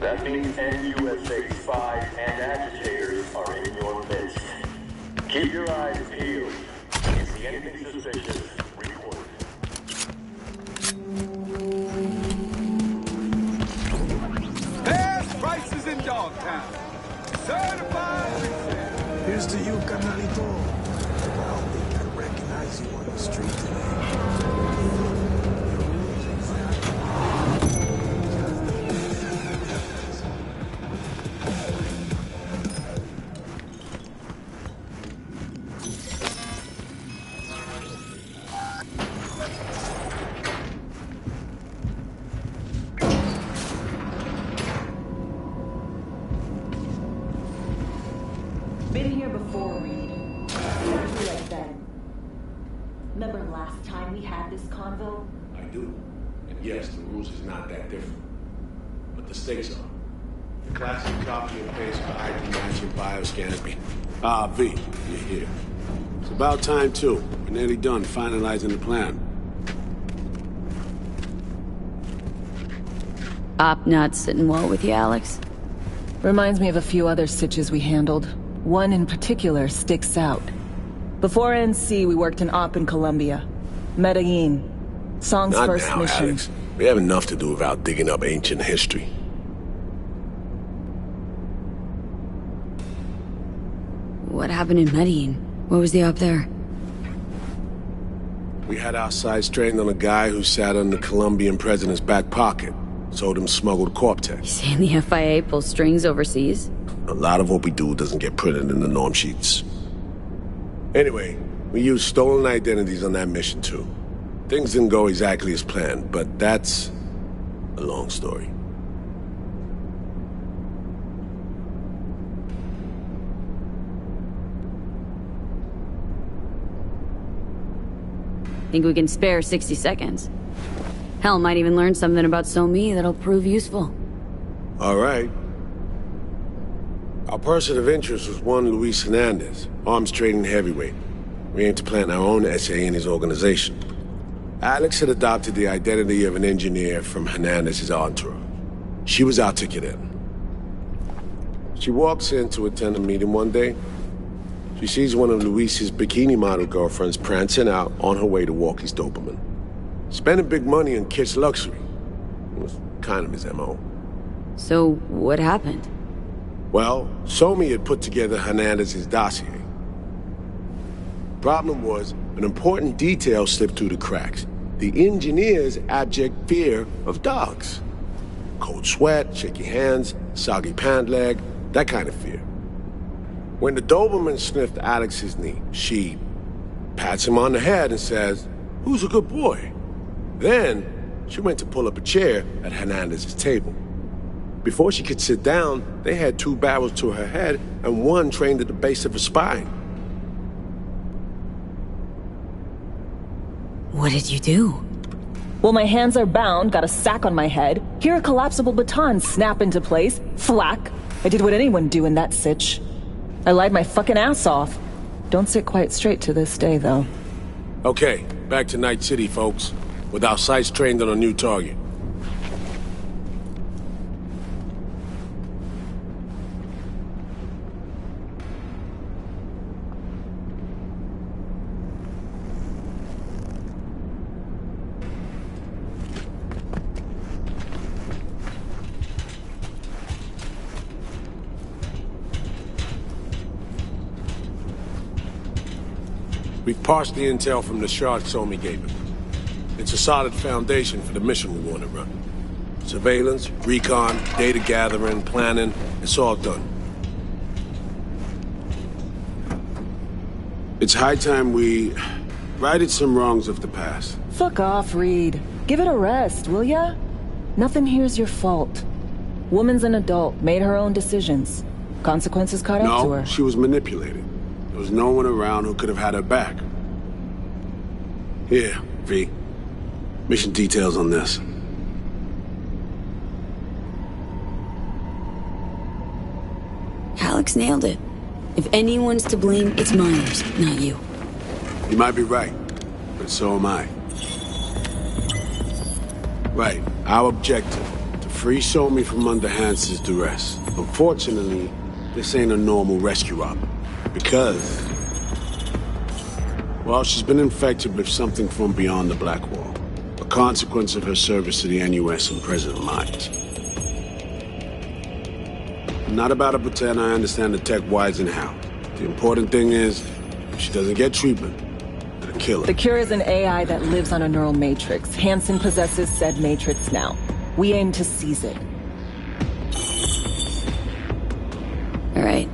That means NUSA spies and agitators are in your midst. Keep your eyes peeled. If you see anything suspicious, report it. Best prices in Dogtown. Certified. Here's to you, carnalito. I don't think I recognize you on the street today. Been here before, Reed. Exactly like then. Remember last time we had this convo? I do. And yes, the rules is not that different. But the stakes are. The classic copy and paste for ID matching bioscans be. Ah, V, you're here. It's about time, too. We're nearly done finalizing the plan. Op not sitting well with you, Alex. Reminds me of a few other sitches we handled. One in particular sticks out. Before NC, we worked in Op in Colombia. Medellin. Song's Not first now, mission. Alex. We have enough to do without digging up ancient history. What happened in Medellin? What was the op there? We had our sights trained on a guy who sat on the Colombian president's back pocket. Sold him smuggled Corp-Tech. Saying the FIA pulls strings overseas? A lot of what we do doesn't get printed in the norm sheets. Anyway, we used stolen identities on that mission too. Things didn't go exactly as planned, but that's a long story. Think we can spare 60 seconds? Hell, might even learn something about So-Me that'll prove useful. All right. Our person of interest was one Luis Hernandez, arms trading heavyweight. We aim to plant our own SA in his organization. Alex had adopted the identity of an engineer from Hernandez's entourage. She was our ticket in. She walks in to attend a meeting one day. She sees one of Luis's bikini model girlfriends prancing out on her way to walk his Doberman. Spending big money on kitsch luxury. It was kind of his MO. So, what happened? Well, So-Me had put together Hernandez's dossier. Problem was, an important detail slipped through the cracks. The engineer's abject fear of dogs. Cold sweat, shaky hands, soggy pant leg, that kind of fear. When the Doberman sniffed Alex's knee, she pats him on the head and says, "Who's a good boy?" Then, she went to pull up a chair at Hernandez's table. Before she could sit down, they had two barrels to her head and one trained at the base of her spine. What did you do? Well, my hands are bound, got a sack on my head. Here a collapsible baton snap into place. Thwack. I did what anyone do in that sitch. I lied my fucking ass off. Don't sit quite straight to this day, though. Okay, back to Night City, folks. With our sights trained on a new target. We've parsed the intel from the shard So-Me gave him. It's a solid foundation for the mission we want to run. Surveillance, recon, data gathering, planning, it's all done. It's high time we righted some wrongs of the past. Fuck off, Reed. Give it a rest, will ya? Nothing here's your fault. Woman's an adult, made her own decisions. Consequences caught up to No, her. she was manipulated. There was no one around who could have had her back. Here, V. Mission details on this. Alex nailed it. If anyone's to blame, it's Myers, not you. You might be right, but so am I. Right, our objective, to Free Somi from under Hansen's duress. Unfortunately, this ain't a normal rescue op. Because... well, she's been infected with something from beyond the Black Wall. A consequence of her service to the NUS and President Mines. I'm not about to pretend I understand the tech whys and how. The important thing is, if she doesn't get treatment, it'll kill her. The cure is an AI that lives on a neural matrix. Hansen possesses said matrix now. We aim to seize it. All right.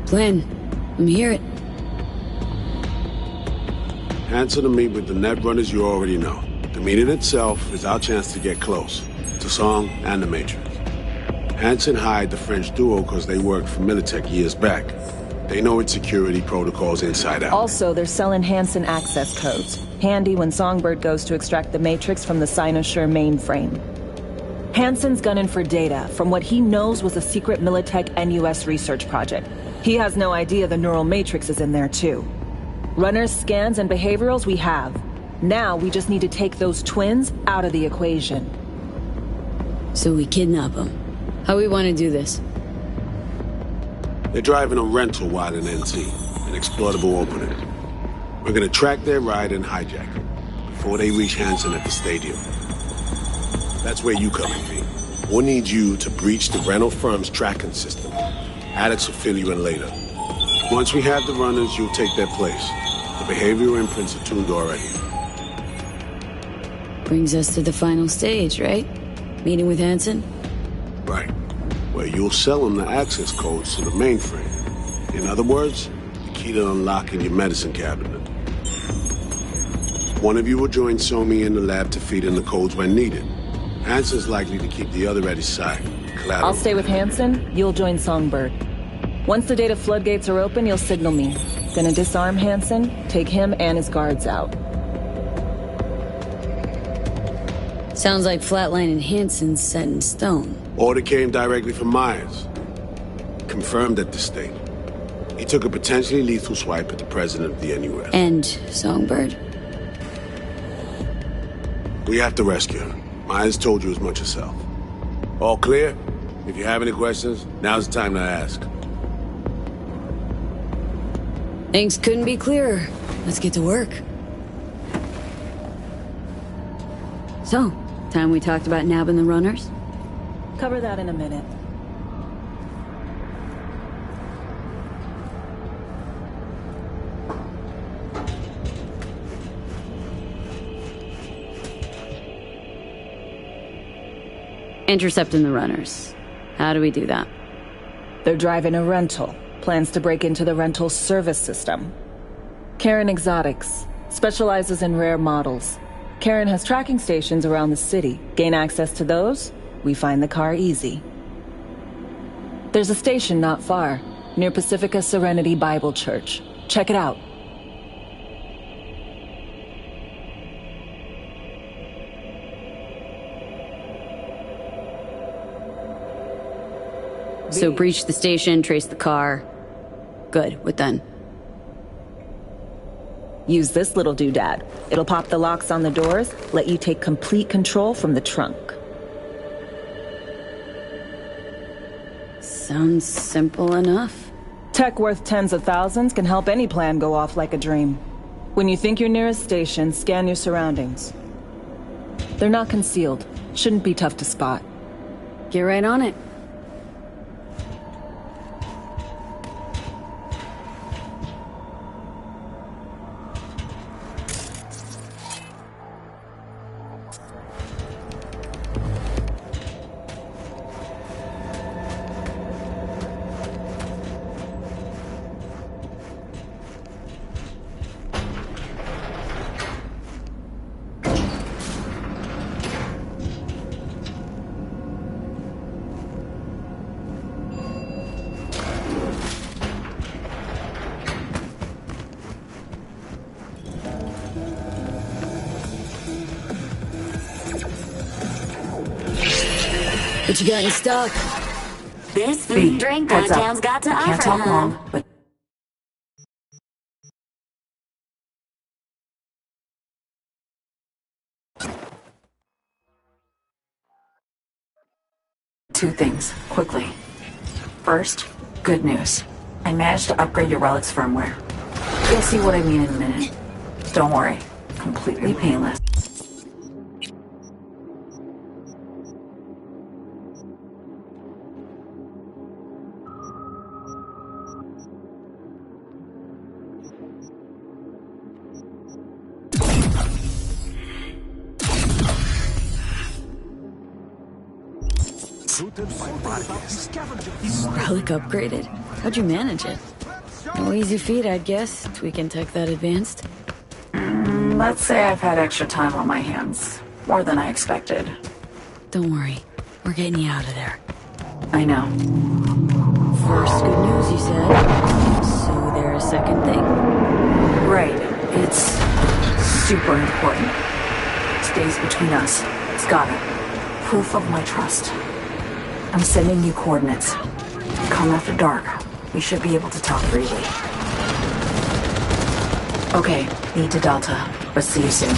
Plan. Let me hear it. Hansen to meet with the net runners you already know. The meeting itself is our chance to get close to Song and the Matrix. Hansen hired the French duo because they worked for Militech years back. They know its security protocols inside out. Also, they're selling Hansen access codes. Handy when Songbird goes to extract the Matrix from the Cynosure mainframe. Hansen's gunning for data from what he knows was a secret Militech NUS research project. He has no idea the neural matrix is in there too. Runners, scans, and behaviorals we have. Now we just need to take those twins out of the equation. So we kidnap them. How we want to do this? They're driving a rental while in NC, an exploitable opening. We're gonna track their ride and hijack it before they reach Hansen at the stadium. That's where you come in, V. We'll need you to breach the rental firm's tracking system. Alex will fill you in later. Once we have the runners, you'll take their place. The behavioral imprints are tuned already. Brings us to the final stage, right? Meeting with Hansen? Right. Where you'll sell them the access codes to the mainframe. In other words, the key to unlocking your medicine cabinet. One of you will join Somi in the lab to feed in the codes when needed. Hansen's likely to keep the other at his side. Collateral. I'll stay with Hansen, you'll join Songbird. Once the data floodgates are open, you'll signal me. Gonna disarm Hansen, take him and his guards out. Sounds like Flatline and Hansen's set in stone. Order came directly from Myers. Confirmed at the state. He took a potentially lethal swipe at the president of the NUS. And Songbird? We have to rescue her. Myers told you as much herself. All clear? If you have any questions, now's the time to ask. Things couldn't be clearer. Let's get to work. So, time we talked about nabbing the runners? Cover that in a minute. Intercepting the runners. How do we do that? They're driving a rental. Plans to break into the rental service system. Karen Exotics specializes in rare models. Karen has tracking stations around the city. Gain access to those, we find the car easy. There's a station not far, near Pacifica Serenity Bible Church. Check it out. So breach the station, trace the car. Good, what then? Use this little doodad. It'll pop the locks on the doors, let you take complete control from the trunk. Sounds simple enough. Tech worth tens of thousands can help any plan go off like a dream. When you think you're near a station, scan your surroundings. They're not concealed. Shouldn't be tough to spot. Get right on it. What you got in stock? This food and drink downtown's got to offer, talk huh? long, but Two things, quickly. First, good news. I managed to upgrade your relic's firmware. You'll see what I mean in a minute. Don't worry. Completely painless. Relic upgraded? How'd you manage it? No easy feat, I'd guess, tweaking tech that advanced. Let's say I've had extra time on my hands. More than I expected. Don't worry. We're getting you out of there. I know. First, good news, you said. So there's a second thing? Right. It's super important. Stays between us. It's gotta. Proof of my trust. I'm sending you coordinates. Come after dark. We should be able to talk freely. Okay, need to Delta, but see you soon.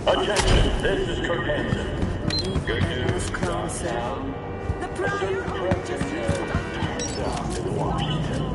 Attention, this is Kirk Hansen. Good news, downtown. A certain president has turned up in Washington.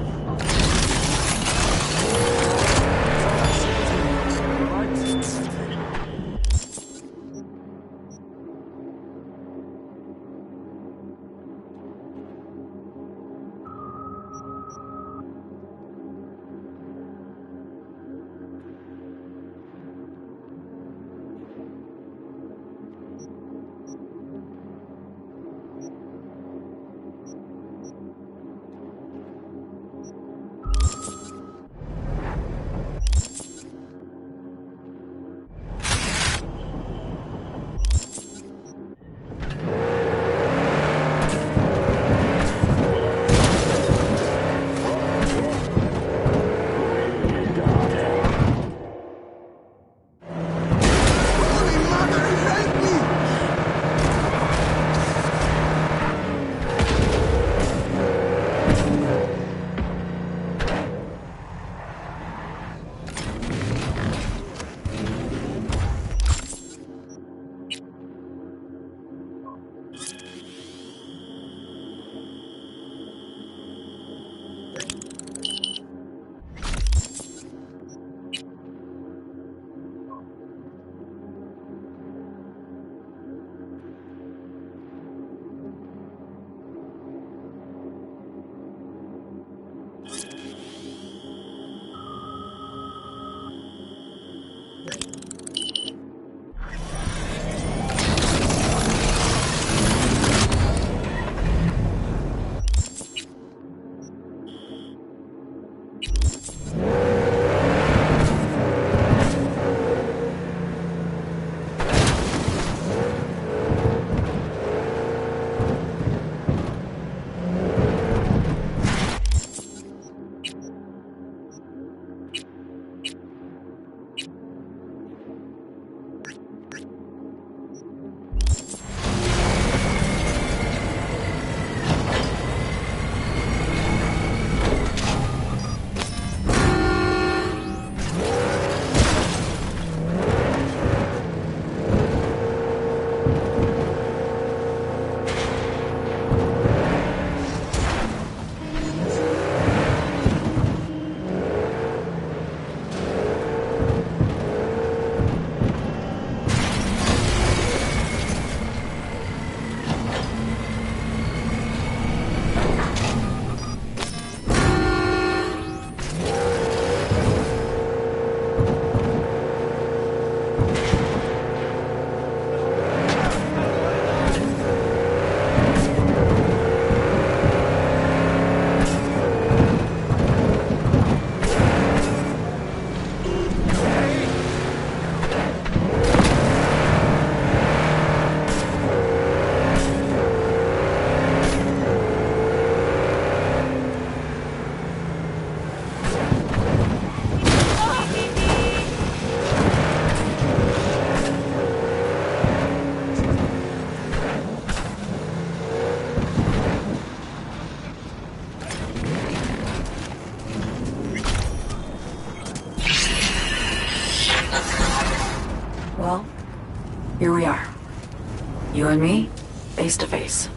You and me, face to face.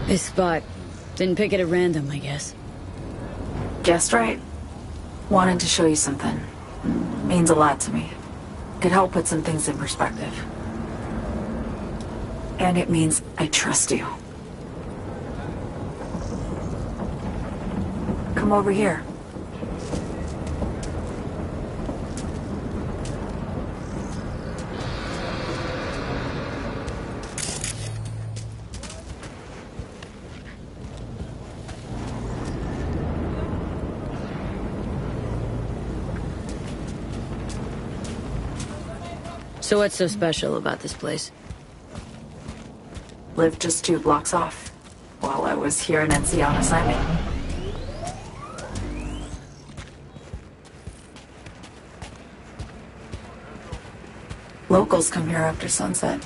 This spot. Didn't pick it at random, I guess. Guessed right. Wanted to show you something. Means a lot to me. Could help put some things in perspective. And it means I trust you. Come over here. So what's so special about this place? Lived just 2 blocks off, while I was here in NC on assignment. Locals come here after sunset.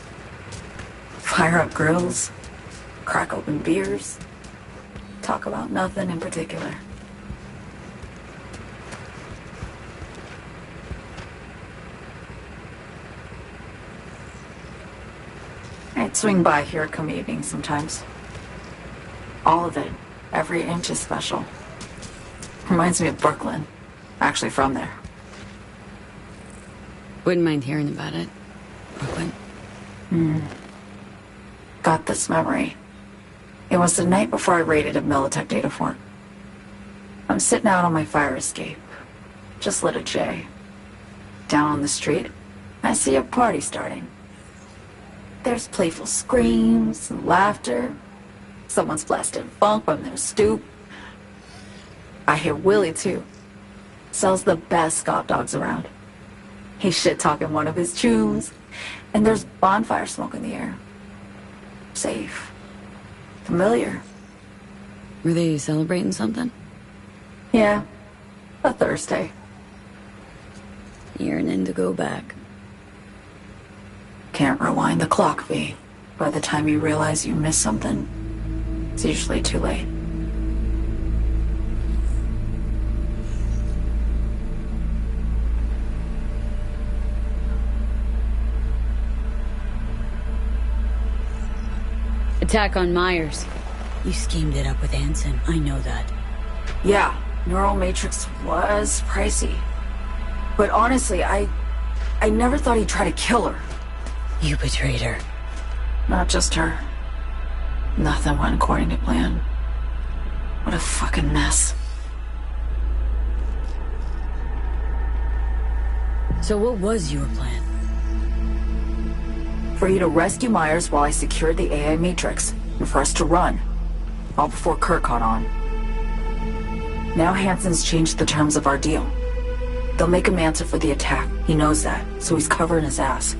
Fire up grills, crack open beers, talk about nothing in particular. I'd swing by here come evening sometimes. All of it, every inch is special. Reminds me of Brooklyn. Actually from there. Wouldn't mind hearing about it. Brooklyn. Got this memory. It was the night before I raided a Militech data fort. I'm sitting out on my fire escape. Just lit a J. Down on the street, I see a party starting. There's playful screams and laughter. Someone's blasting funk from their stoop. I hear Willie, too. Sells the best Scott dogs around. He's shit-talking one of his tunes, and there's bonfire smoke in the air. Safe. Familiar. Were they celebrating something? Yeah. A Thursday. Yearning to go back. Can't rewind the clock, V. By the time you realize you missed something, it's usually too late. Attack on Myers. You schemed it up with Hansen. I know that. Yeah, Neural Matrix was pricey. But honestly, I never thought he'd try to kill her. You betrayed her. Not just her. Nothing went according to plan. What a fucking mess. So what was your plan? For you to rescue Myers while I secured the AI Matrix, and for us to run. All before Kurt caught on. Now Hansen's changed the terms of our deal. They'll make him answer for the attack. He knows that, so he's covering his ass.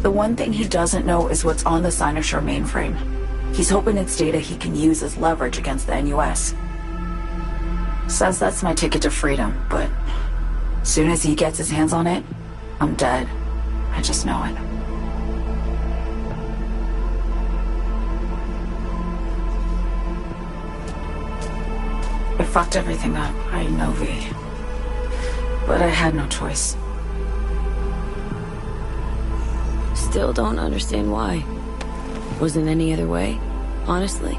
The one thing he doesn't know is what's on the Cynosure mainframe. He's hoping it's data he can use as leverage against the NUS. Says that's my ticket to freedom, but soon as he gets his hands on it, I'm dead. I just know it. I fucked everything up, I know, V. But I had no choice. Still don't understand why. Wasn't any other way, honestly.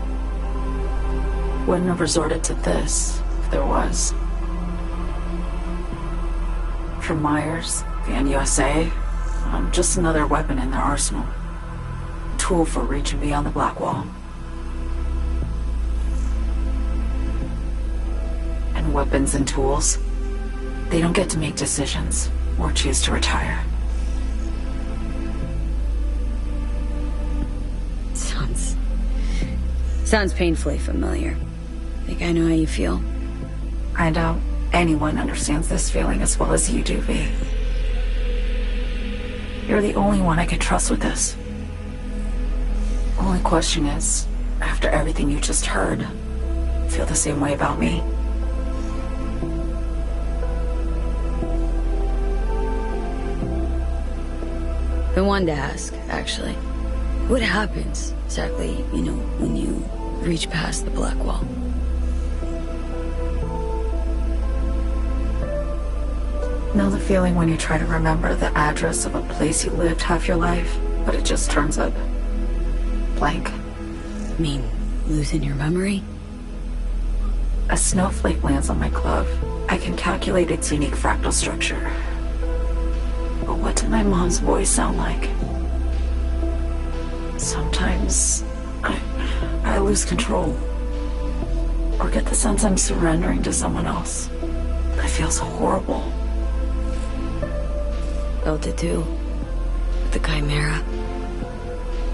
Wouldn't have resorted to this, if there was. For Myers, the NUSA, I'm just another weapon in their arsenal. A tool for reaching beyond the Black Wall. And weapons and tools, they don't get to make decisions or choose to retire. Sounds painfully familiar. Think I know how you feel. I doubt anyone understands this feeling as well as you do, V. You're the only one I can trust with this. Only question is, after everything you just heard, feel the same way about me? Been wanting to ask, actually. What happens, exactly, when you reach past the Black Wall? Know the feeling when you try to remember the address of a place you lived half your life, but it just turns up blank? Mean, losing your memory? A snowflake lands on my glove. I can calculate its unique fractal structure. But what did my mom's voice sound like? Sometimes I lose control. Or get the sense I'm surrendering to someone else. But it feels horrible. Felt it too. With the Chimera.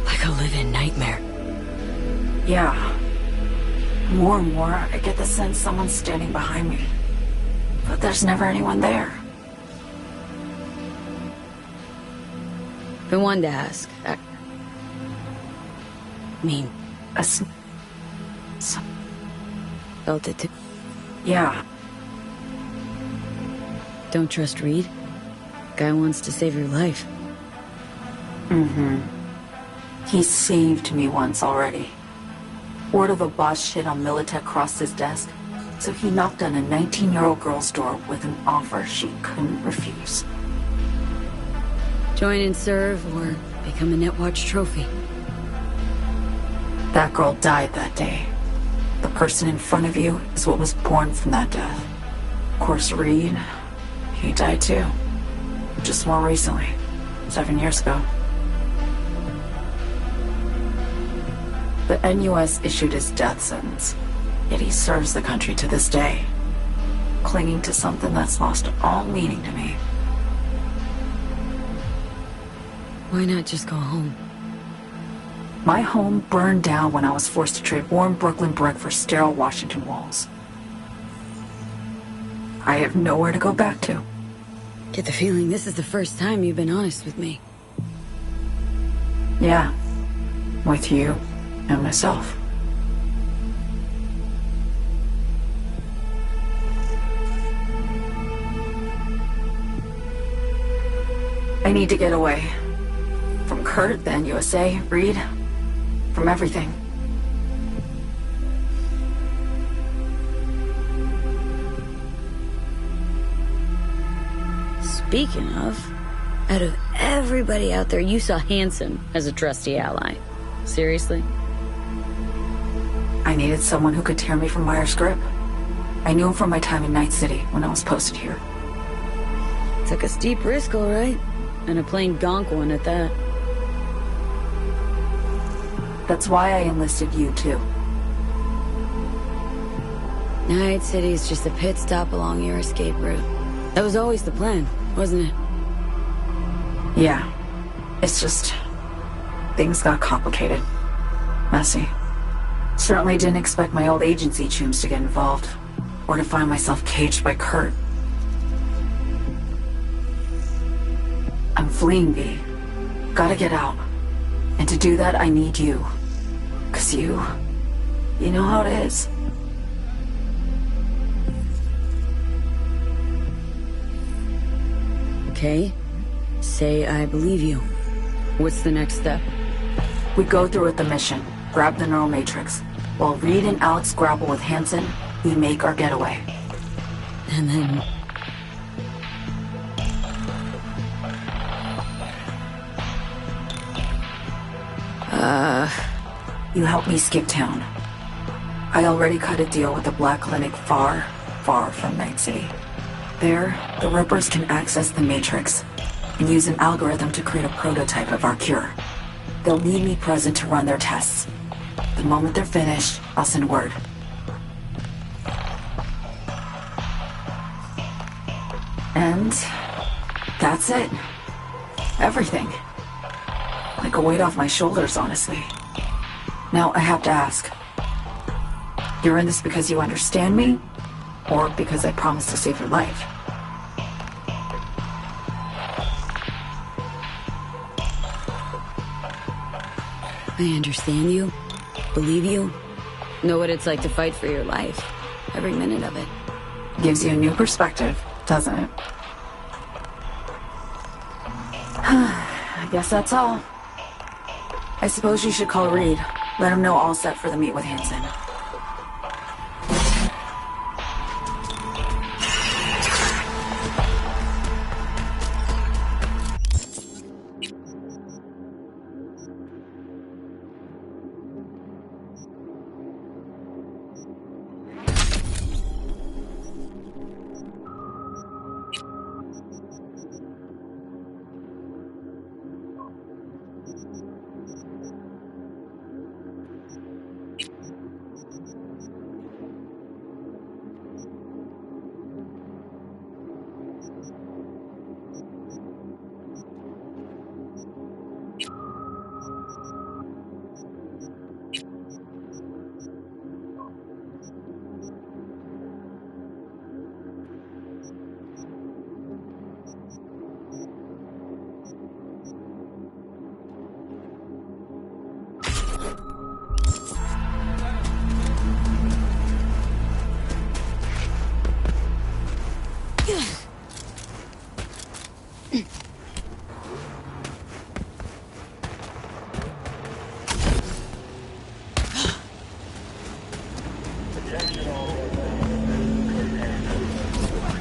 Like a living nightmare. Yeah. More and more, I get the sense someone's standing behind me. But there's never anyone there. Been one to ask. Mean. Felt it too. Yeah. Don't trust Reed? Guy wants to save your life. Mm-hmm. He saved me once already. Word of a boss shit on Militech crossed his desk, so he knocked on a 19-year-old girl's door with an offer she couldn't refuse. Join and serve, or become a Netwatch trophy. That girl died that day. The person in front of you is what was born from that death. Of course, Reed, he died too. Just more recently. 7 years ago. The NUS issued his death sentence, yet he serves the country to this day, clinging to something that's lost all meaning to me. Why not just go home? My home burned down when I was forced to trade warm Brooklyn brick for sterile Washington walls. I have nowhere to go back to. Get the feeling this is the first time you've been honest with me. Yeah, with you and myself. I need to get away. From Kurt, then USA, Reed, from everything. Speaking of, out of everybody out there, you saw Hansen as a trusty ally. Seriously? I needed someone who could tear me from Myers' grip. I knew him from my time in Night City when I was posted here. Took a steep risk, all right. And a plain gonk one at that. That's why I enlisted you, too. Night City's just a pit stop along your escape route. That was always the plan, wasn't it? Yeah. It's just... things got complicated. Messy. Certainly didn't expect my old agency chooms to get involved. Or to find myself caged by Kurt. I'm fleeing, V. Gotta get out. And to do that, I need you. 'Cause you know how it is. Okay. Say I believe you. What's the next step? We go through with the mission. Grab the neural matrix. While Reed and Alex grapple with Hansen, we make our getaway. And then... You help me skip town. I already cut a deal with the Black Clinic far, far from Night City. There, the Rippers can access the Matrix and use an algorithm to create a prototype of our cure. They'll need me present to run their tests. The moment they're finished, I'll send word. And that's it. Everything. Like a weight off my shoulders, honestly. Now, I have to ask. You're in this because you understand me? Or because I promised to save your life? I understand you. Believe you. Know what it's like to fight for your life. Every minute of it. Gives you a new perspective, doesn't it? I guess that's all. I suppose you should call Reed. Let him know all set for the meet with Hansen.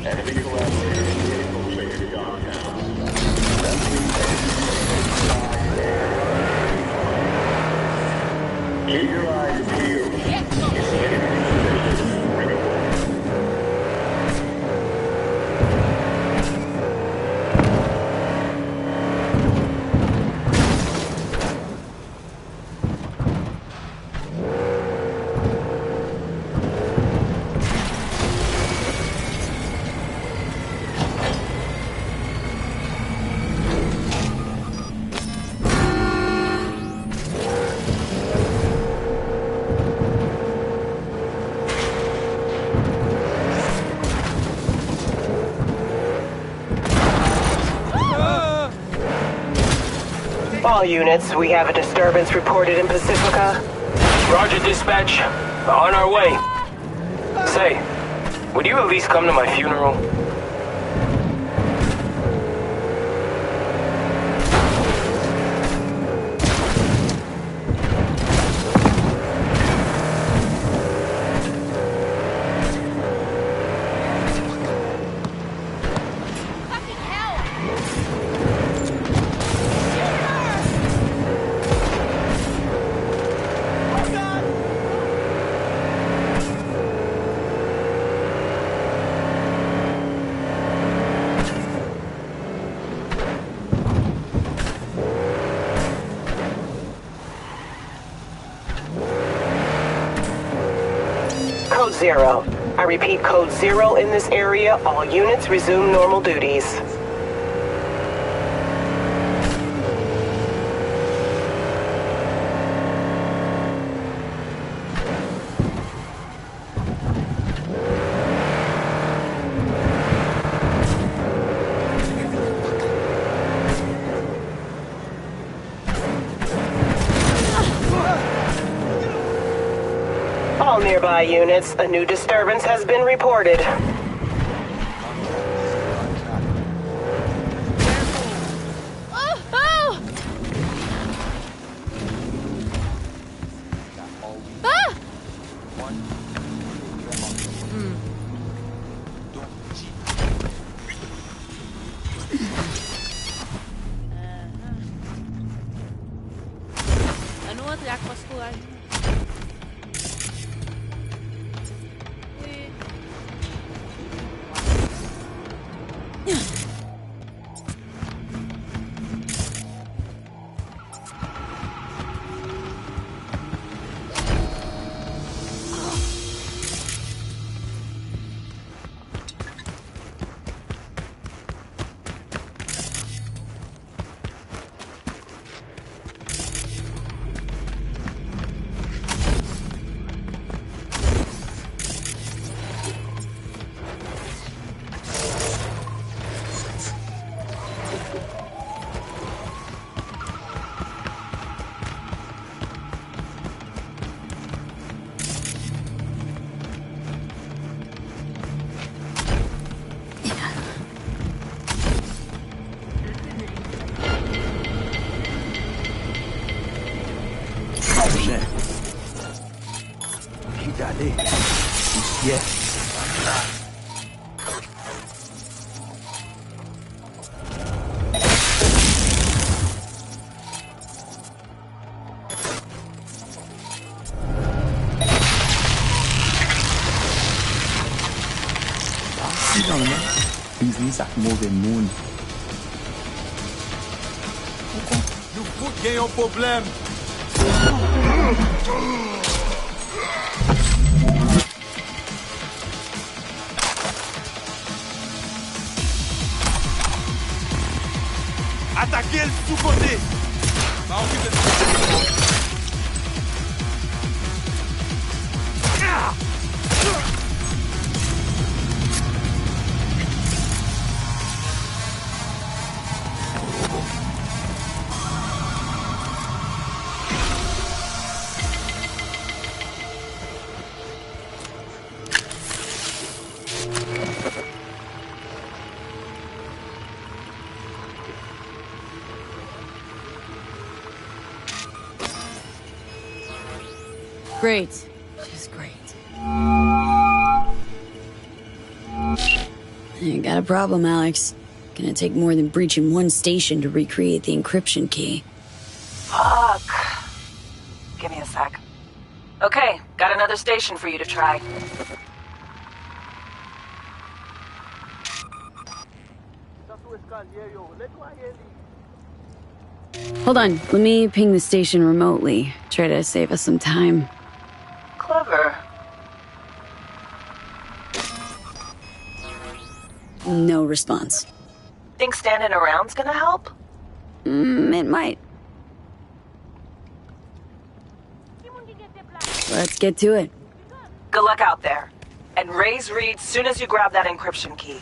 Enemy collaborators infiltrated Dogtown. Keep your eyes peeled. You see anything suspicious, report. All units, we have a disturbance reported in Pacifica. Roger, dispatch. On our way. Say, would you at least come to my funeral? Code 0. I repeat, Code 0 in this area. All units resume normal duties. All nearby units, a new disturbance has been reported. Ano nga, tiyakpas ko ay. Business ak mauvais moun. Nou fout gen yon problem. Attaquez le sous-côté. Va occuper de... Great. Just great. You got a problem, Alex. Gonna take more than breaching one station to recreate the encryption key. Fuck. Give me a sec. Okay, got another station for you to try. Hold on, let me ping the station remotely. Try to save us some time. Clever. No response. Think standing around's gonna help? It might. Let's get to it. Good luck out there. And raise Reed soon as you grab that encryption key.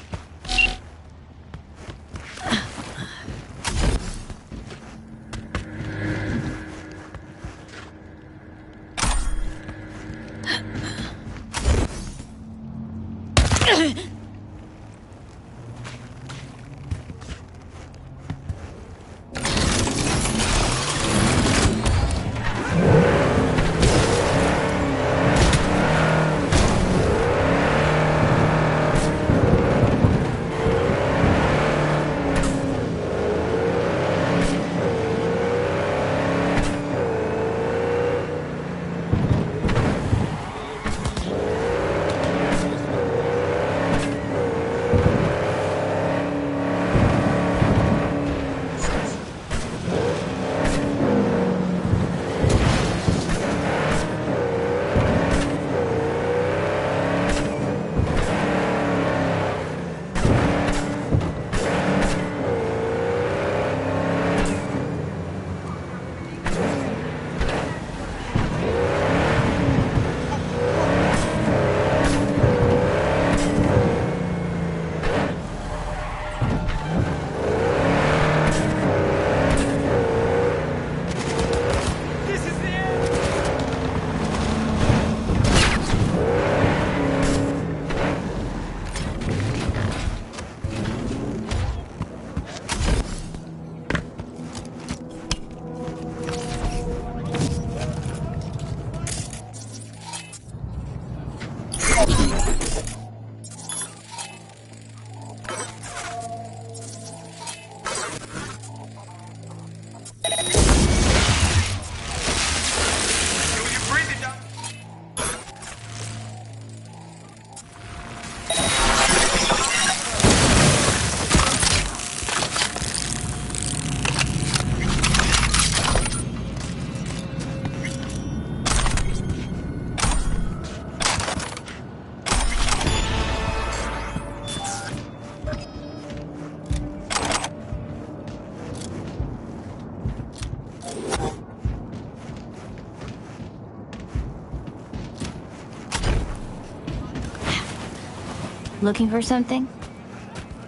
Looking for something?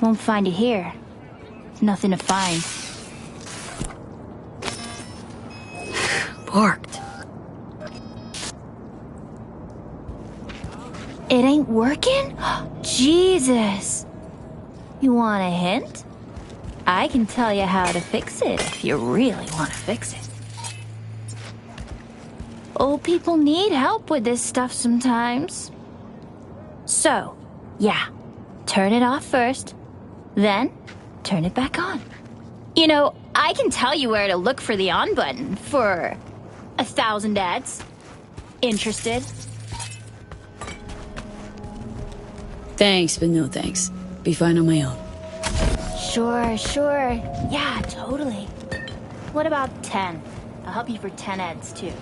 Won't find it here. There's nothing to find. Parked. It ain't working? Jesus! You want a hint? I can tell you how to fix it if you really want to fix it. Old people need help with this stuff sometimes. So, yeah, turn it off first, then turn it back on. You know, I can tell you where to look for the on button for 1,000 ads. Interested? Thanks, but no thanks. Be fine on my own. Sure. Yeah, totally. What about 10? I'll help you for 10 ads, too.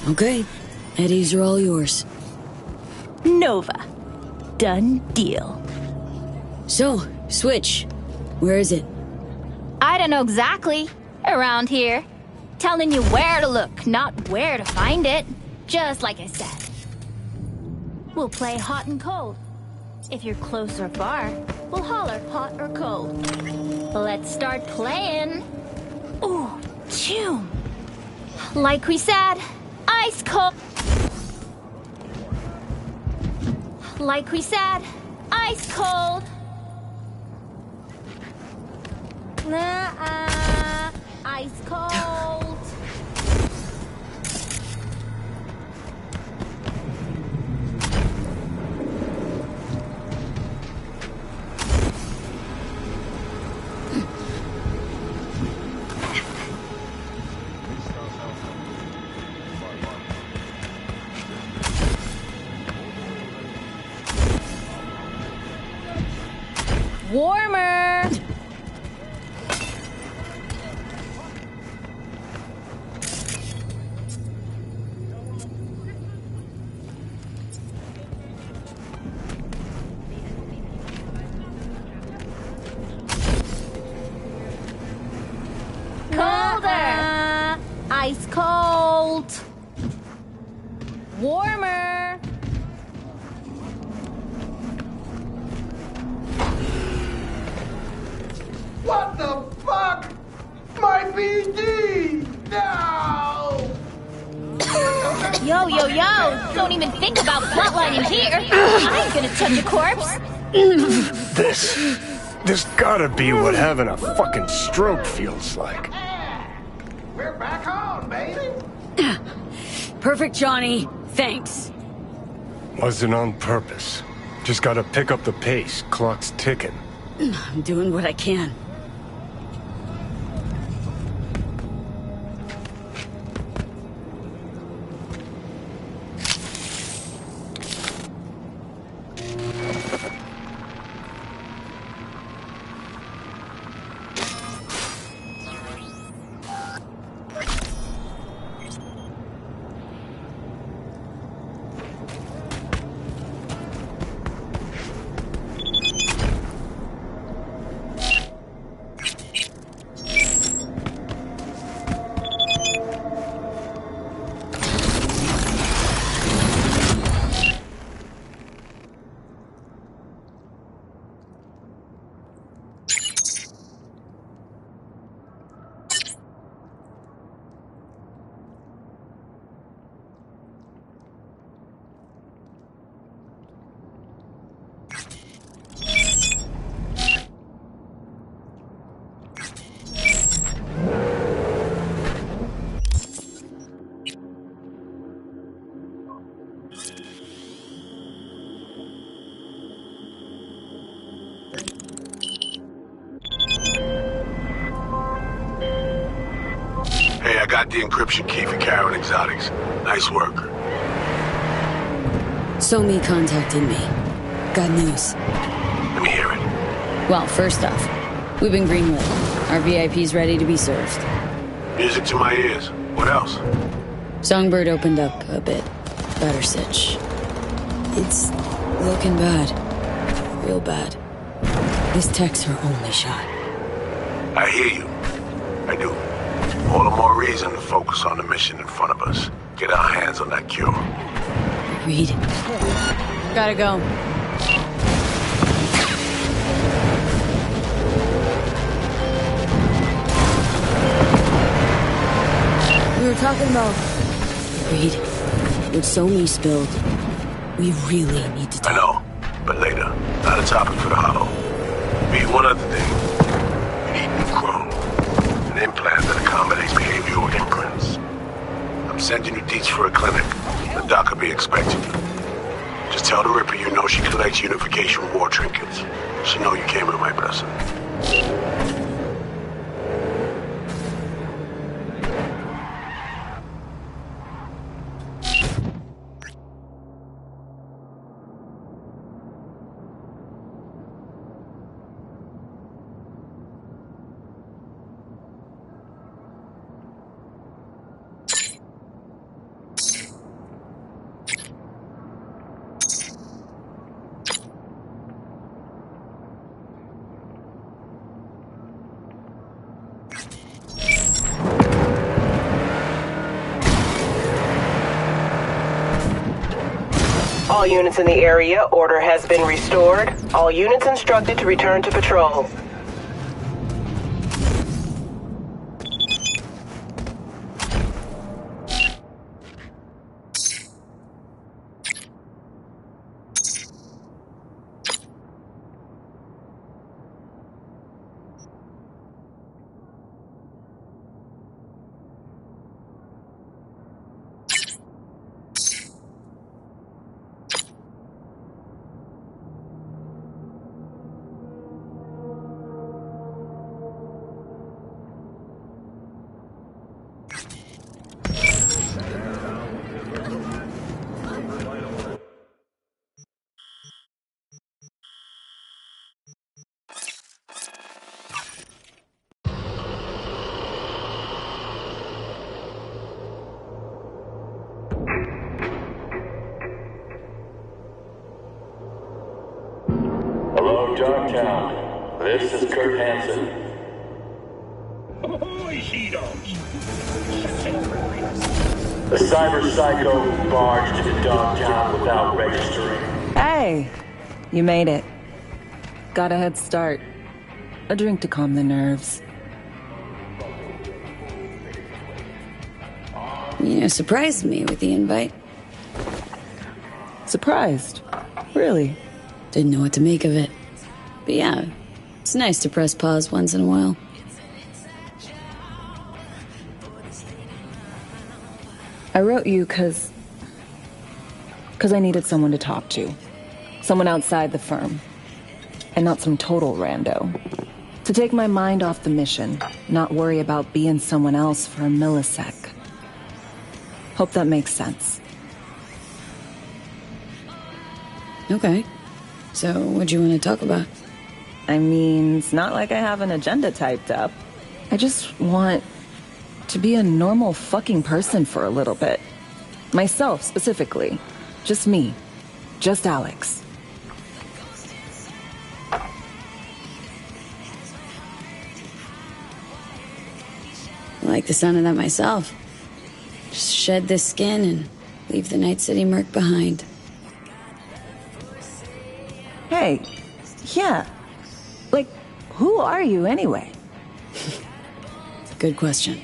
Okay, Eddies are all yours. Nova. Done deal. So, Switch. Where is it? I don't know exactly. Around here. Telling you where to look, not where to find it. Just like I said. We'll play hot and cold. If you're close or far, we'll holler hot or cold. Let's start playing. Ooh, tune. Like we said, ice cold. Like we said, ice Ice cold. Nuh-uh. Ice cold. Warmer. Colder. Ice cold. Warmer. What the fuck? My BD! No! Yo, yo, yo! Don't even think about flatlining here! I ain't gonna touch a corpse! This gotta be what having a fucking stroke feels like. We're back on, baby! Perfect, Johnny. Thanks. Wasn't on purpose. Just gotta pick up the pace. Clock's ticking. I'm doing what I can. Hey, I got the encryption key for Karen Exotics. Nice work. Somi contacted me. Got news. Let me hear it. Well, first off, we've been greenlit. Our VIP's ready to be served. Music to my ears. What else? Songbird opened up a bit about her sitch. It's looking bad. Real bad. This tech's her only shot. I hear you. I do. All the more reason to focus on the mission in front of us. Get our hands on that cure. Reed. Gotta go. We were talking about... Reed, what Somi spilled. We really need to talk. I know, but later. Not a topic for the hollow. Reed, one other thing. We need new chrome. An implant that accommodates behavioral imprints. I'm sending you deets for a clinic. The doc will be expecting you. Just tell the Ripper you know she collects unification war trinkets. She know you came with my blessing. All units in the area, order has been restored. All units instructed to return to patrol. Dogtown. This is Kurt Hansen. The cyber psycho barged into Dogtown without registering. Hey, you made it. Got a head start. A drink to calm the nerves. You surprised me with the invite. Surprised? Really? Didn't know what to make of it. But yeah, it's nice to press pause once in a while. I wrote you because I needed someone to talk to. Someone outside the firm. And not some total rando. To take my mind off the mission, not worry about being someone else for a millisec. Hope that makes sense. Okay. So, what do you want to talk about? I mean, it's not like I have an agenda typed up. I just want to be a normal fucking person for a little bit. Myself, specifically. Just me. Just Alex. I like the sound of that myself. Just shed this skin and leave the Night City murk behind. Hey, yeah. Like, who are you anyway? Good question.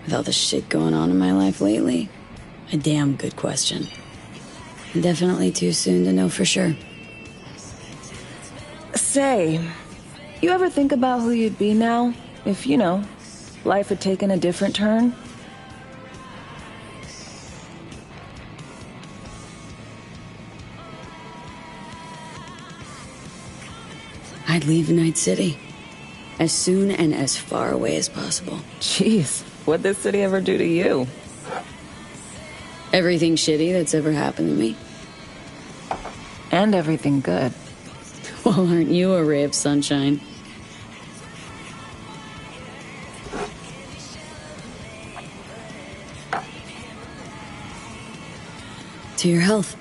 With all the shit going on in my life lately, a damn good question. And definitely too soon to know for sure. Say, you ever think about who you'd be now if, you know, life had taken a different turn? I'd leave Night City. As soon and as far away as possible. Jeez, what'd this city ever do to you? Everything shitty that's ever happened to me. And everything good. Well, aren't you a ray of sunshine? To your health.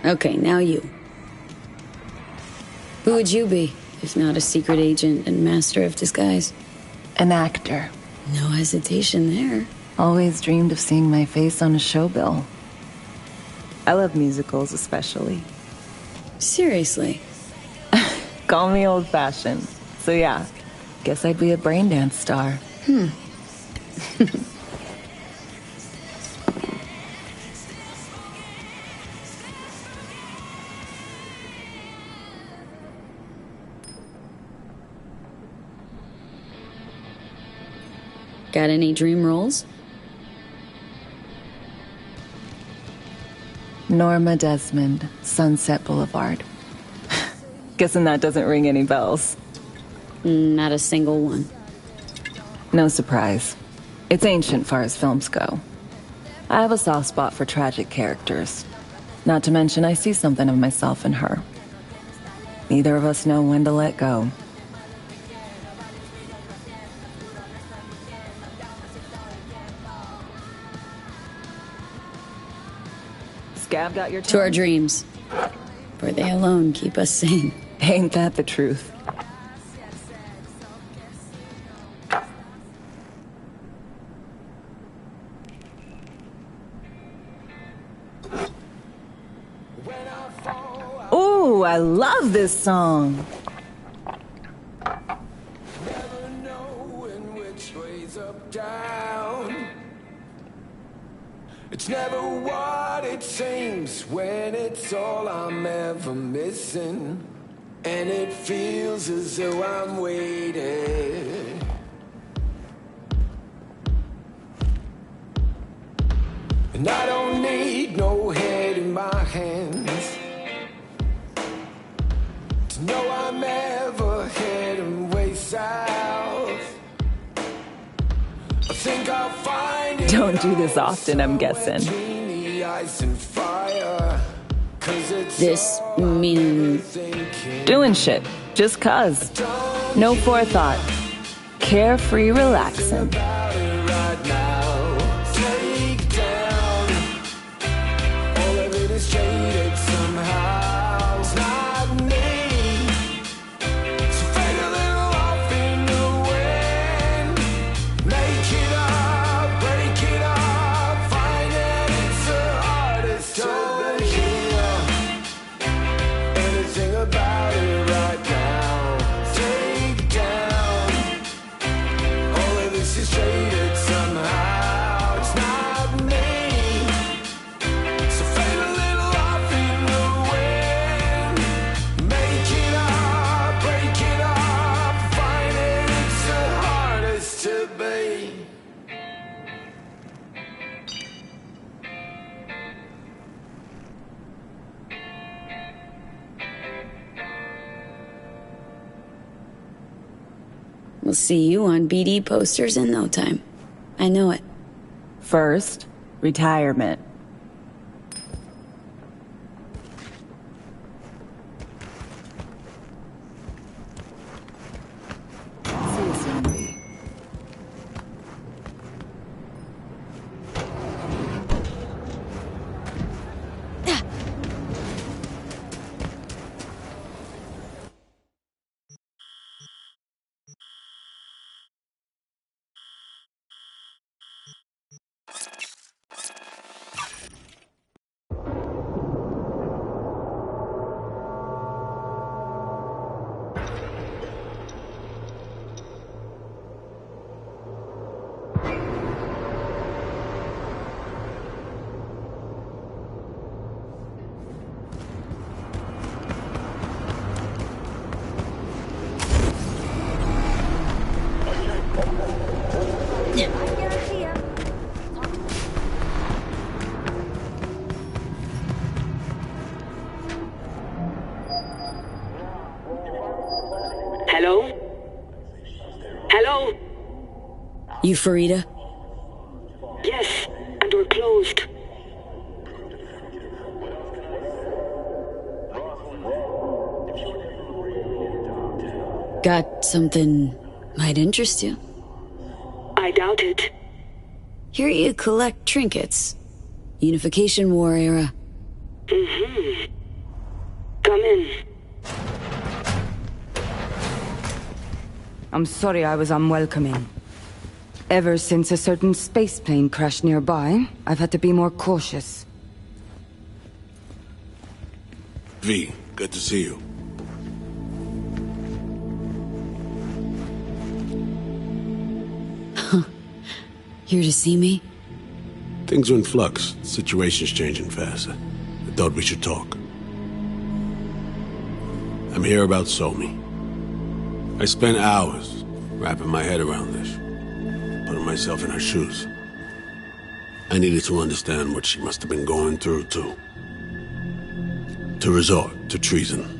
Okay, now you. Who would you be, if not a secret agent and master of disguise? An actor. No hesitation there. Always dreamed of seeing my face on a show bill. I love musicals, especially. Seriously? Call me old-fashioned. So yeah, guess I'd be a braindance star. Got any dream roles? Norma Desmond, Sunset Boulevard. Guessing that doesn't ring any bells. Not a single one. No surprise. It's ancient far as films go. I have a soft spot for tragic characters. Not to mention I see something of myself in her. Neither of us know when to let go. Scab got your To our dreams. For they alone keep us sane. Ain't that the truth? Ooh, I love this song. Never knowing which way's up, down. It's never what it seems when it's all I'm ever missing. And it feels as though I'm waiting. And I don't need no head in my hands to know I'm ever heading way south. I think I'll find it. Don't do this often, I'm guessing. This meaning doing shit, just cuz. No forethought. Carefree relaxing. We'll see you on BD posters in no time. I know it. First, retirement. See you soon, V. Hello? Hello? You Farida? Yes, and we're closed. Got something might interest you. I doubt it. Here you collect trinkets. Unification War era. Mm-hmm. Come in. I'm sorry I was unwelcoming. Ever since a certain space plane crashed nearby, I've had to be more cautious. V, good to see you. Here to see me? Things are in flux. Situation's changing fast. I thought we should talk. I'm here about Somi. I spent hours wrapping my head around this, putting myself in her shoes. I needed to understand what she must have been going through, too. To resort to treason.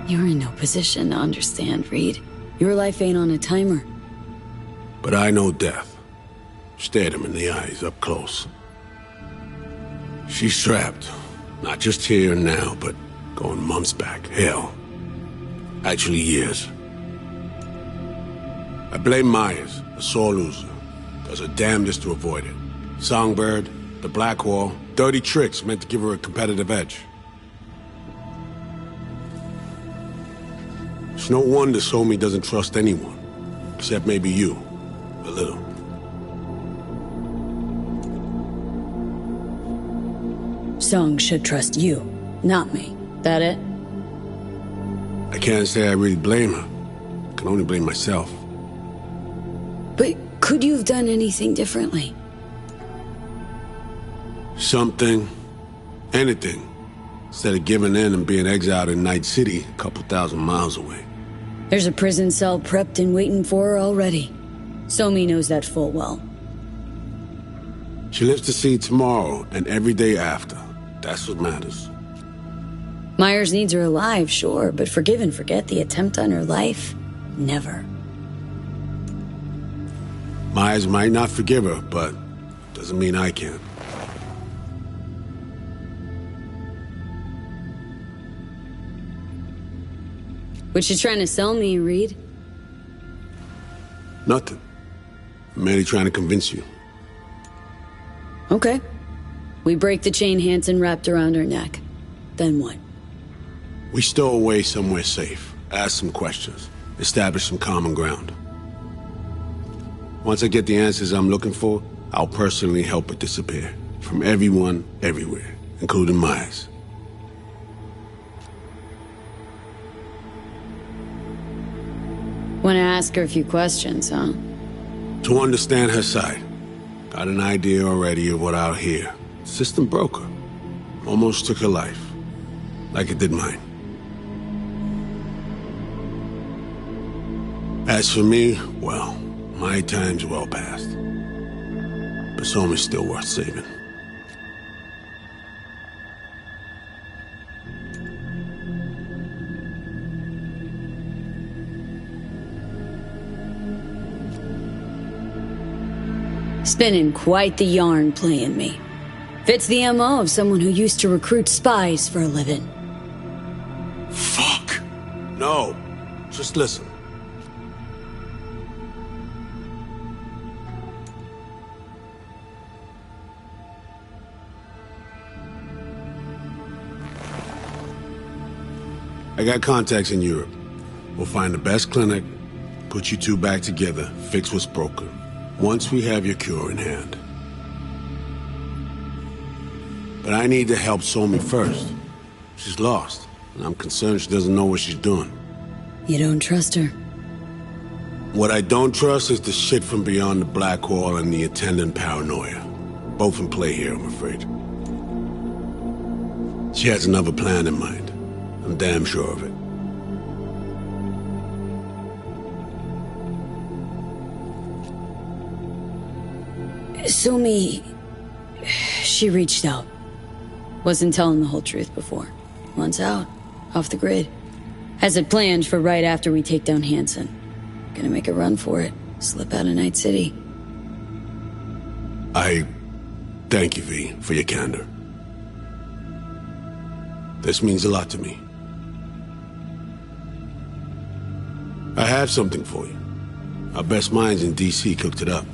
You're in no position to understand, Reed. Your life ain't on a timer. But I know death. Stared him in the eyes up close. She's trapped. Not just here and now, but going months back. Hell. Actually years. I blame Myers, a sore loser. Does her damnedest to avoid it. Songbird, the Blackwall, dirty tricks meant to give her a competitive edge. It's no wonder Somi doesn't trust anyone. Except maybe you. A little. Song should trust you, not me. That it? I can't say I really blame her. I can only blame myself. But could you have done anything differently? Something. Anything. Instead of giving in and being exiled in Night City, a couple thousand miles away. There's a prison cell prepped and waiting for her already. Somi knows that full well. She lives to see tomorrow and every day after. That's what matters. Myers needs her alive, sure, but forgive and forget the attempt on her life? Never. Myers might not forgive her, but doesn't mean I can. What you trying to sell me, Reed? Nothing. I'm merely trying to convince you. Okay. We break the chain Hansen wrapped around her neck. Then what? We stow away somewhere safe, ask some questions, establish some common ground. Once I get the answers I'm looking for, I'll personally help it disappear. From everyone, everywhere, including Myers. Want to ask her a few questions, huh? To understand her side. Got an idea already of what I'll hear. System broke her. Almost took her life. Like it did mine. As for me, well, my time's well past. But Somi's still worth saving. Spinning quite the yarn playing me. Fits the MO of someone who used to recruit spies for a living. Fuck! No. Just listen. I got contacts in Europe. We'll find the best clinic, put you two back together, fix what's broken. Once we have your cure in hand. But I need to help Somi first. She's lost, and I'm concerned she doesn't know what she's doing. You don't trust her? What I don't trust is the shit from beyond the black hole and the attendant paranoia. Both in play here, I'm afraid. She has another plan in mind. I'm damn sure of it. Somi... she reached out. Wasn't telling the whole truth before. Wants out. Off the grid. Has it planned for right after we take down Hansen. Gonna make a run for it. Slip out of Night City. I thank you, V, for your candor. This means a lot to me. I have something for you. Our best minds in DC cooked it up.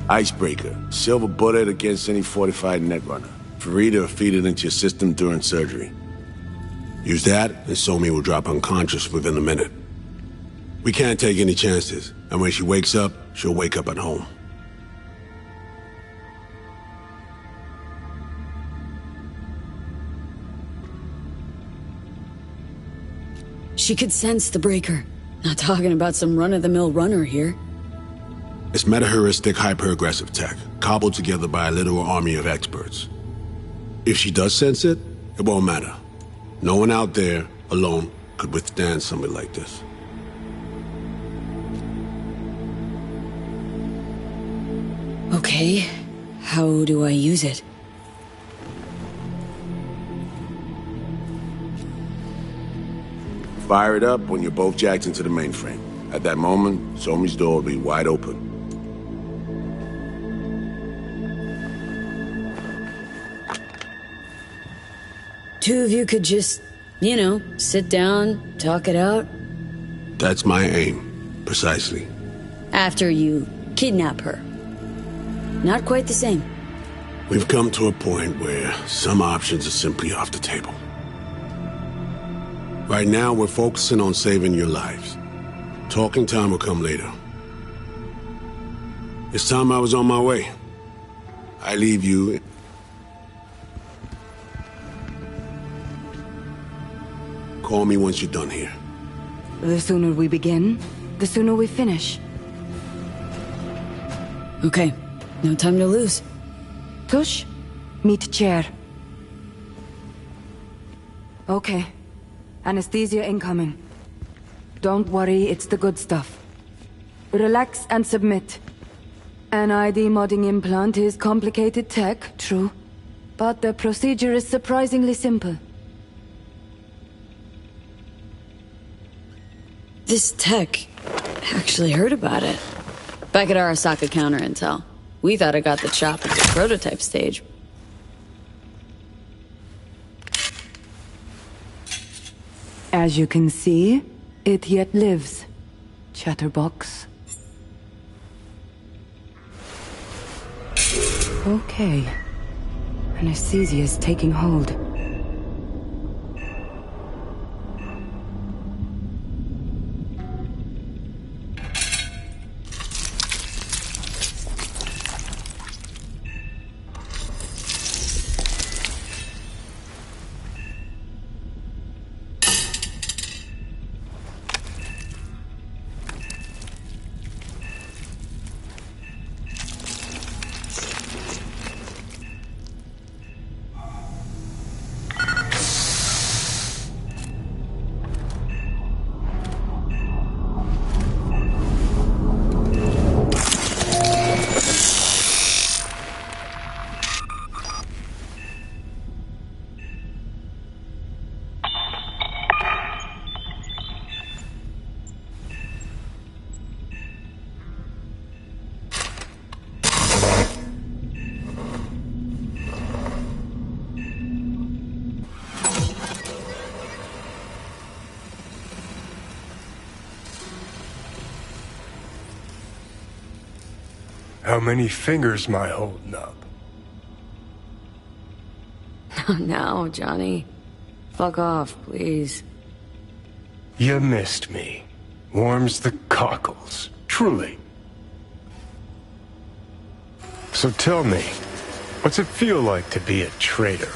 Icebreaker. Silver bullet against any fortified netrunner. Free to feed it into your system during surgery. Use that, and Somi will drop unconscious within a minute. We can't take any chances, and when she wakes up, she'll wake up at home. She could sense the breaker. Not talking about some run-of-the-mill runner here. It's meta-heuristic hyper-aggressive tech, cobbled together by a literal army of experts. If she does sense it, it won't matter. No one out there, alone, could withstand something like this. Okay, how do I use it? Fire it up when you're both jacked into the mainframe. At that moment, Somi's door will be wide open. Two of you could just, sit down, talk it out. That's my aim, precisely. After you kidnap her. Not quite the same. We've come to a point where some options are simply off the table. Right now, we're focusing on saving your lives. Talking time will come later. It's time I was on my way. I leave you... Call me once you're done here. The sooner we begin, the sooner we finish. Okay, no time to lose. Tush, meet chair. Okay. Anesthesia incoming. Don't worry, it's the good stuff. Relax and submit. An ID modding implant is complicated tech, true. But the procedure is surprisingly simple. This tech... actually heard about it. Back at Arasaka Counter Intel. We thought it got the chop at the prototype stage. As you can see, it yet lives. Chatterbox. Okay. Anesthesia is taking hold. How many fingers am I holding up? Now, Johnny. Fuck off, please. You missed me. Warms the cockles. Truly. So tell me, what's it feel like to be a traitor?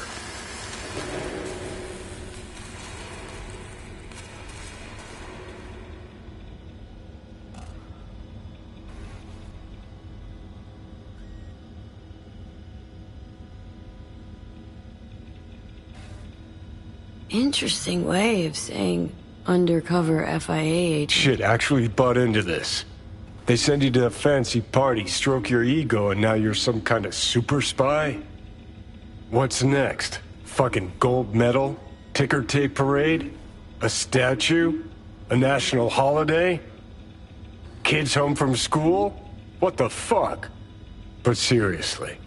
Interesting way of saying undercover FIA agent. Shit, actually butt into this. They send you to a fancy party, stroke your ego, and now you're some kind of super spy? What's next? Fucking gold medal? Ticker tape parade? A statue? A national holiday? Kids home from school? What the fuck? But seriously,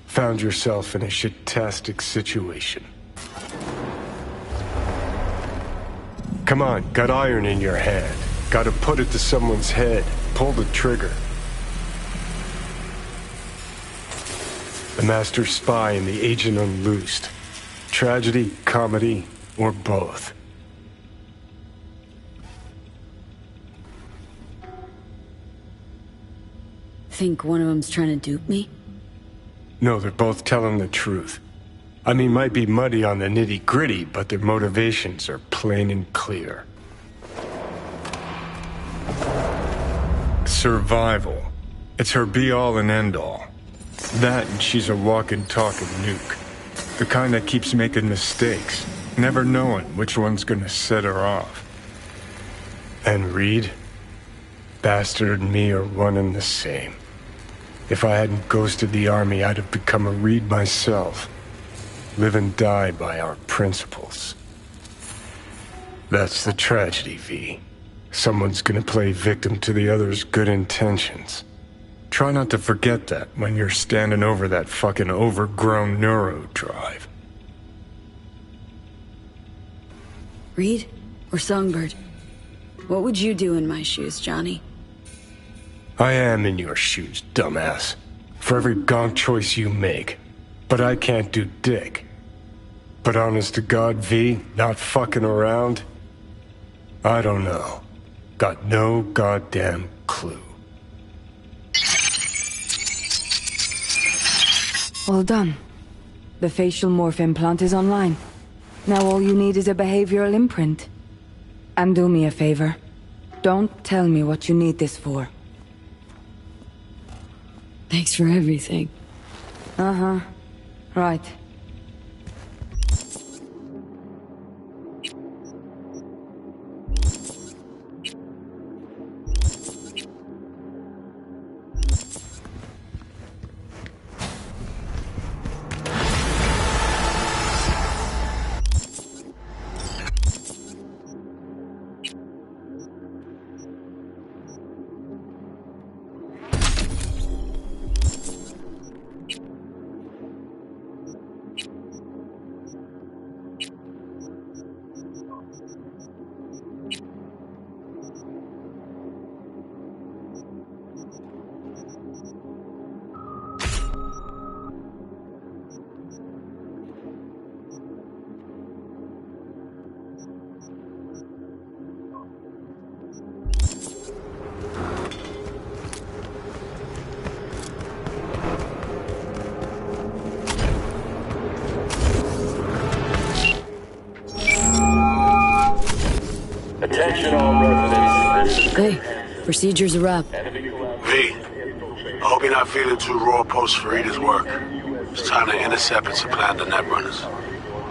found yourself in a shit-tastic situation. Come on, got iron in your hand. Gotta put it to someone's head. Pull the trigger. The master spy and the agent unloosed. Tragedy, comedy, or both. Think one of them's trying to dupe me? No, they're both telling the truth. I mean, might be muddy on the nitty-gritty, but their motivations are plain and clear. Survival. It's her be-all and end-all. That and she's a walking, talking nuke. The kind that keeps making mistakes, never knowing which one's gonna set her off. And Reed? Bastard and me are one and the same. If I hadn't ghosted the army, I'd have become a Reed myself. Live and die by our principles. That's the tragedy, V. Someone's gonna play victim to the other's good intentions. Try not to forget that when you're standing over that fucking overgrown neuro drive. Reed or Songbird? What would you do in my shoes, Johnny? I am in your shoes, dumbass. For every gonk choice you make. But I can't do dick. But honest to God, V, not fucking around? I don't know. Got no goddamn clue. All done. The facial morph implant is online. Now all you need is a behavioral imprint. And do me a favor. Don't tell me what you need this for. Thanks for everything. Uh-huh. Right. Attention all residents, this is... Hey, procedure's a wrap. V, I hope you're not feeling too raw post Farida's work. It's time to intercept and supplant the netrunners.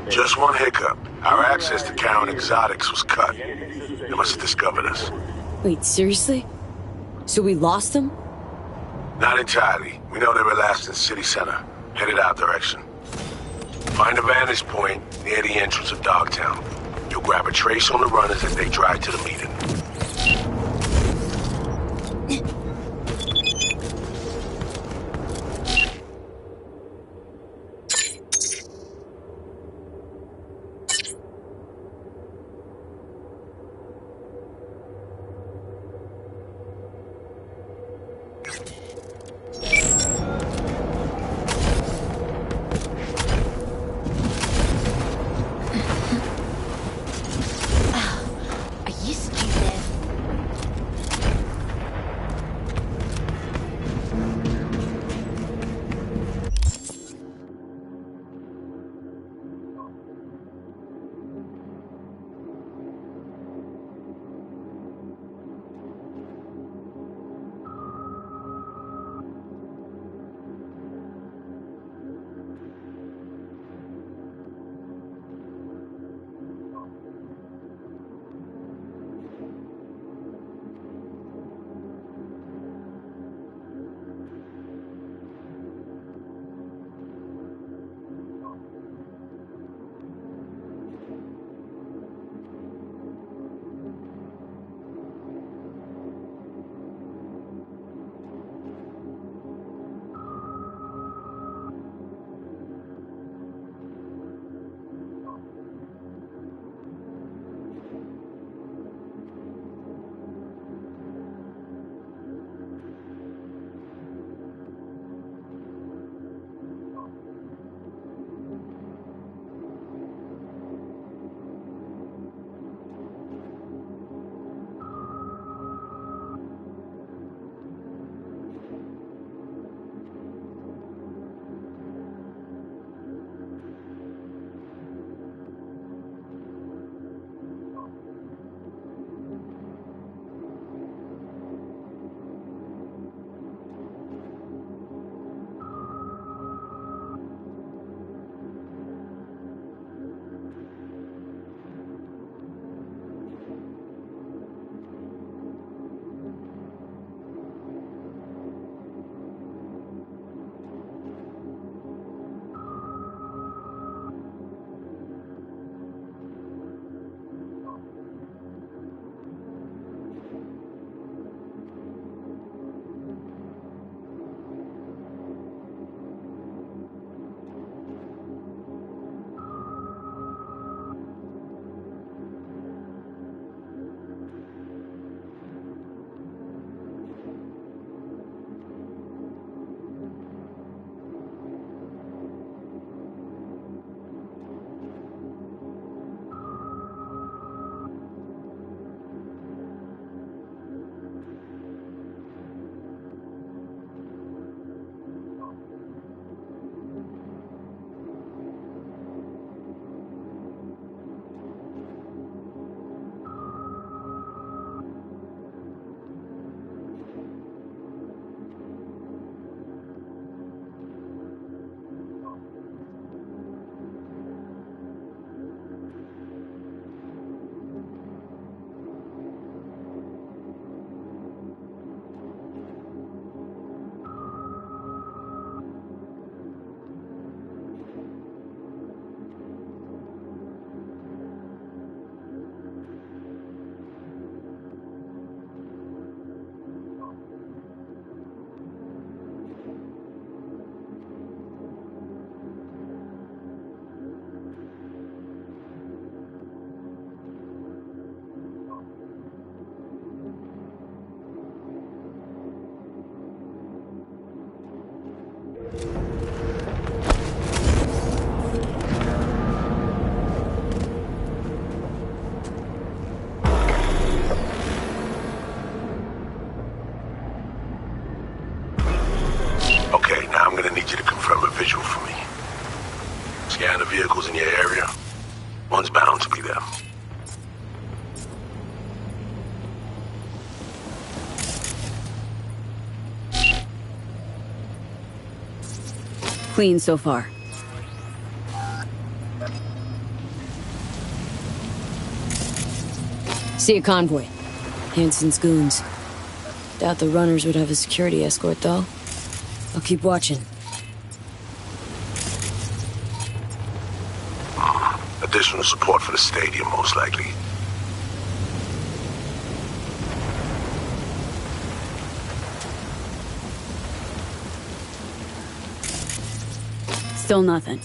Just one hiccup. Our access to Karen Exotics was cut. They must have discovered us. Wait, seriously? So we lost them? Not entirely. We know they were last in city center, headed our direction. Find a vantage point near the entrance of Dogtown. You'll grab a trace on the runners as they drive to the meeting. Okay, now I'm gonna need you to confirm a visual for me. Scan the vehicles in your area. One's bound to be them. Clean so far. See a convoy. Hansen's goons. Doubt the runners would have a security escort, though. I'll keep watching. Additional support for the stadium, most likely. Still nothing.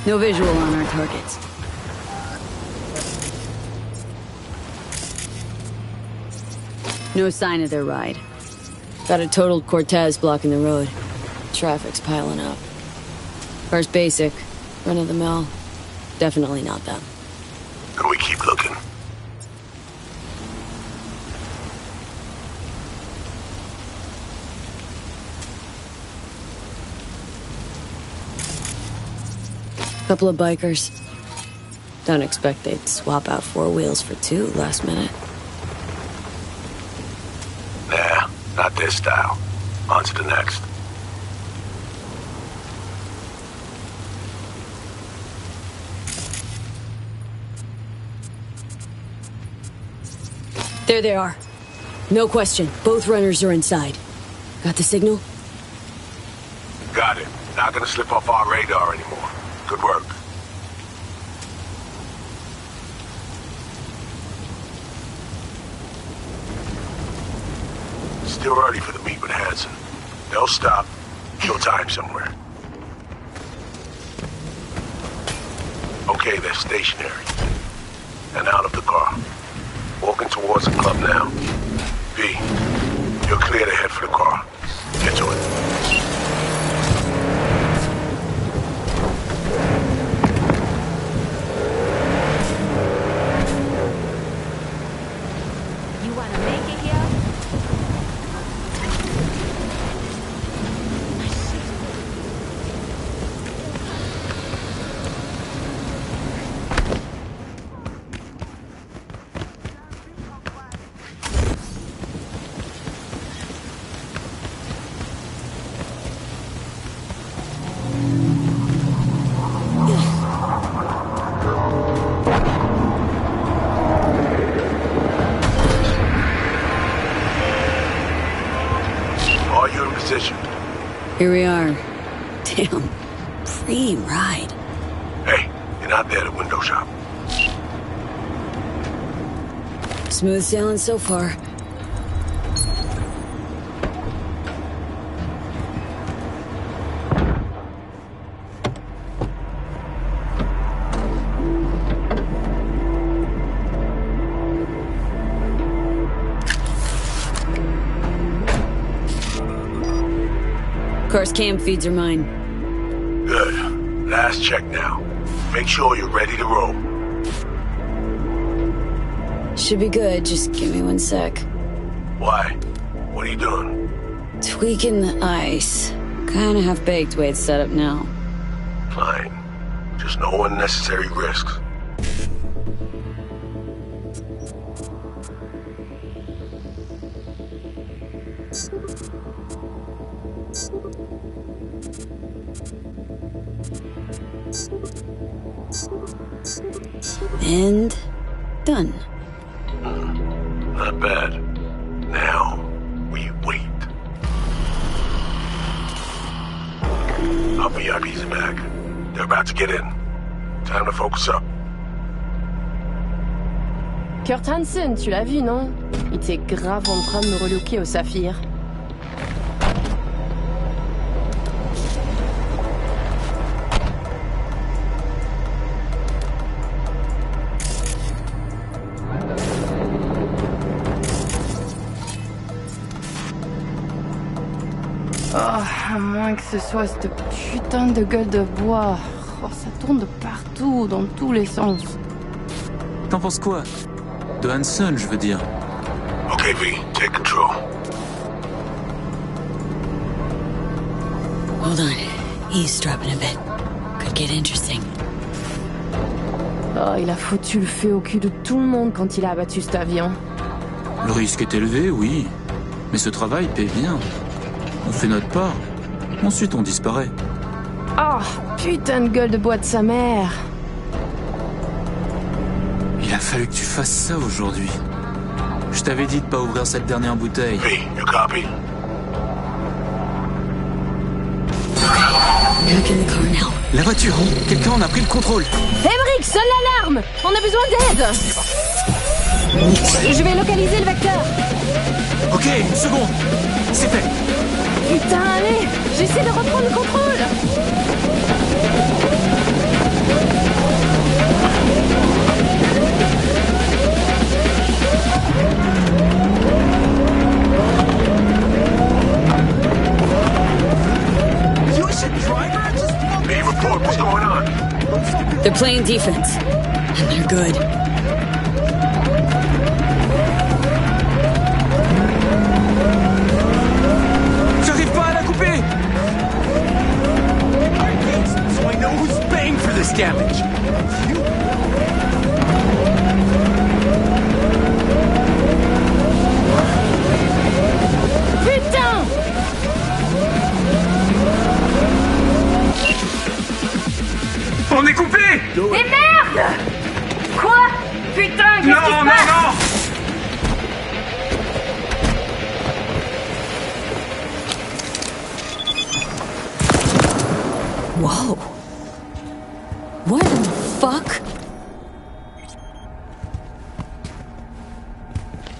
No visual on our targets. No sign of their ride. Got a totaled Cortez blocking the road. Traffic's piling up. Car's basic, run-of-the-mill. Definitely not them. Can we keep looking? Couple of bikers. Don't expect they'd swap out 4 wheels for 2 last minute. Nah, not this style. On to the next. There they are. No question. Both runners are inside. Got the signal? Got it. Not gonna slip off our radar anymore. Good work. Still early for the meet with Hansen. They'll stop. Kill time somewhere. Okay, they're stationary. And out of the car. Walking towards the club now. V, you're clear to head for the car. Get to it. Here we are. Damn. Dream ride. Hey, you're not there to window shop. Smooth sailing so far. Car's cam feeds are mine. Good. Last check now. Make sure you're ready to roll. Should be good, just give me 1 sec. Why? What are you doing? Tweaking the ice. Kinda half-baked way it's set up now. Fine. Just no unnecessary risks. And done. Not bad. Now, we wait. Our VIP's back. They're about to get in. Time to focus up. Kurt Hansen, tu l'as vu, non? Il était grave en train de me relooker au Saphir. À moins que ce soit cette putain de gueule de bois. Oh, ça tourne de partout, dans tous les sens. T'en penses quoi? De Hanson, je veux dire. Okay, V, take control. Hold on. Eavesdropping a bit. Could get interesting. Oh, il a foutu le feu au cul de tout le monde quand il a abattu cet avion. Le risque est élevé, oui. Mais ce travail paie bien. On fait notre part. Ensuite, on disparaît. Oh, putain de gueule de bois de sa mère. Il a fallu que tu fasses ça aujourd'hui. Je t'avais dit de pas ouvrir cette dernière bouteille. V, you copy? Back in the car now. La voiture! Quelqu'un en a pris le contrôle! Emmerich, sonne l'alarme! On a besoin d'aide! Je vais localiser le vecteur! Ok, une seconde! C'est fait! Putain, allez! J'essaie de reprendre le contrôle! V, report, what's going on? They're playing defense. And they're good. J'arrive pas à la couper! So I know who's paying for this damage. Putain! On est coupé! Et merde! Quoi? Putain, qu'est-ce qui se Non, passe? non, non! Whoa. What the fuck?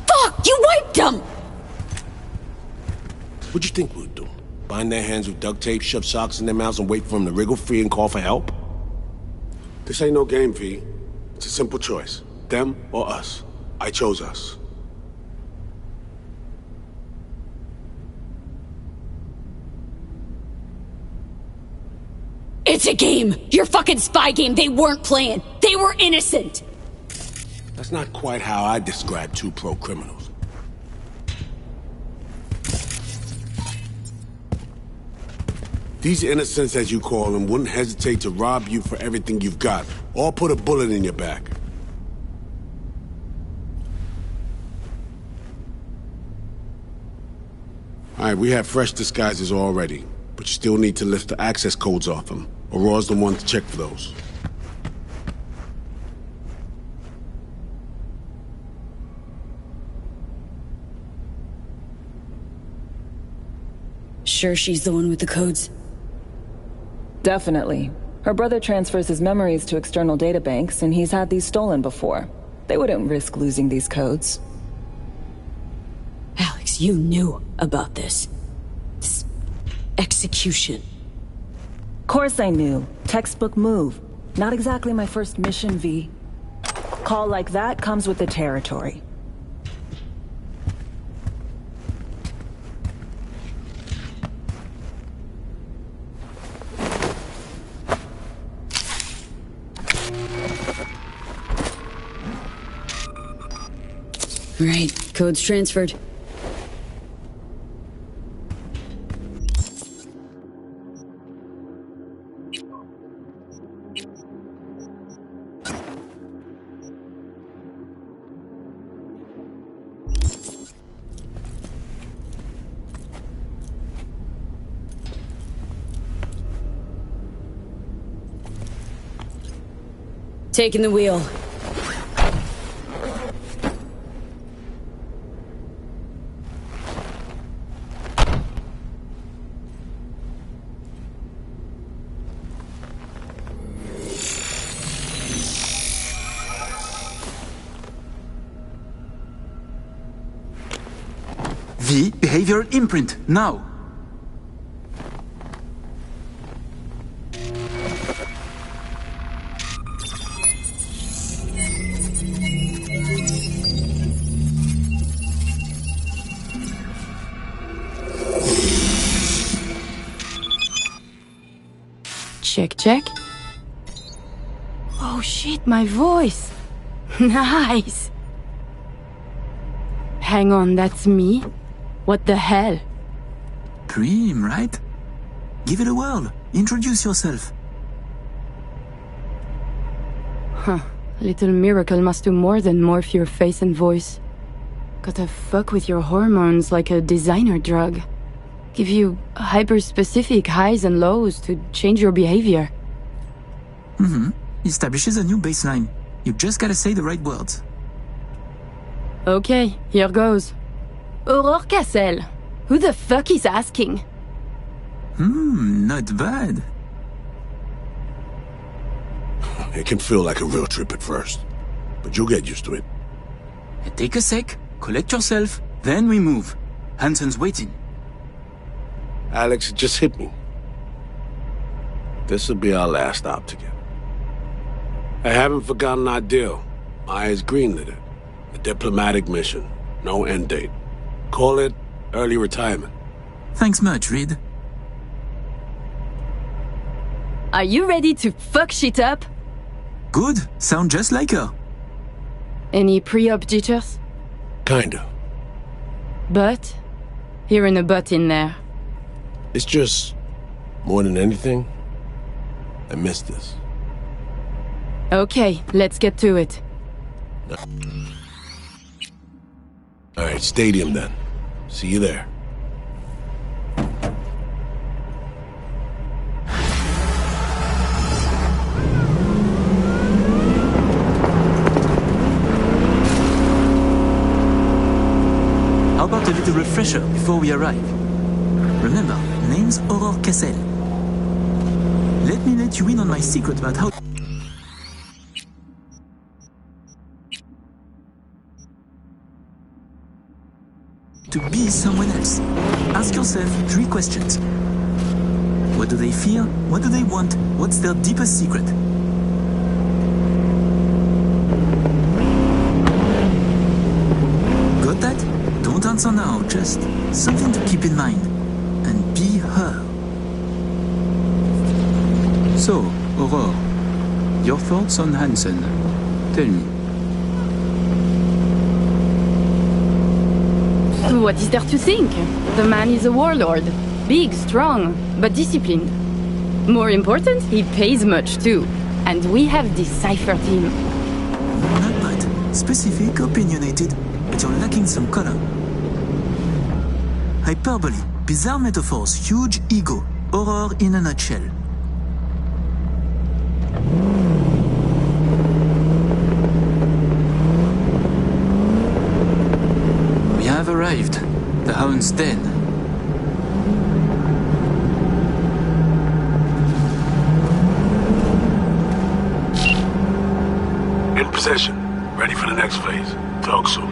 Fuck! You wiped them! What'd you think we'd do? Bind their hands with duct tape, shove socks in their mouths, and wait for them to wriggle free and call for help? This ain't no game, V. It's a simple choice. Them or us. I chose us. It's a game! Your fucking spy game! They weren't playing! They were innocent! That's not quite how I describe two pro-criminals. These innocents, as you call them, wouldn't hesitate to rob you for everything you've got, or put a bullet in your back. Alright, we have fresh disguises already, but you still need to lift the access codes off them. Aurora's the one to check for those. Sure she's the one with the codes? Definitely. Her brother transfers his memories to external databanks, and he's had these stolen before. They wouldn't risk losing these codes. Alex, you knew about this. This execution. Course I knew. Textbook move. Not exactly my first mission, V. Call like that comes with the territory. Right, code's transferred. Taking the wheel. V, behavioral imprint, now! Check, check. Oh shit, my voice. Nice. Hang on, that's me? What the hell? Prim, right? Give it a whirl. Introduce yourself. Huh. Little Miracle must do more than morph your face and voice. Gotta fuck with your hormones like a designer drug. Give you hyper-specific highs and lows to change your behavior. Mm-hmm. Establishes a new baseline. You just gotta say the right words. Okay, here goes. Aurore Cassel. Who the fuck is asking? Not bad. It can feel like a real trip at first, but you'll get used to it. Take a sec, collect yourself, then we move. Hansen's waiting. Alex, it just hit me. This'll be our last stop together. I haven't forgotten our deal. Maya's greenlit it. A diplomatic mission. No end date. Call it early retirement. Thanks much, Reed. Are you ready to fuck shit up? Good. Sound just like her. Any pre-op jitters? Kinda. But? Hearing a but in there. It's just, more than anything, I miss this. Okay, let's get to it. Alright, stadium then. See you there. How about a little refresher before we arrive? Remember, name's Aurore Cassel. Let me let you in on my secret about how to be someone else. Ask yourself 3 questions. What do they fear? What do they want? What's their deepest secret? Got that? Don't answer now, just something to keep in mind. And be her. So, Aurore, your thoughts on Hansen? Tell me. What is there to think? The man is a warlord. Big, strong, but disciplined. More important, he pays much too. And we have deciphered him. Not bad. Specific, opinionated, but you're lacking some color. Hyperbole, bizarre metaphors, huge ego. Aurore in a nutshell. We have arrived. The Hound's Den. In possession. Ready for the next phase. Talk soon.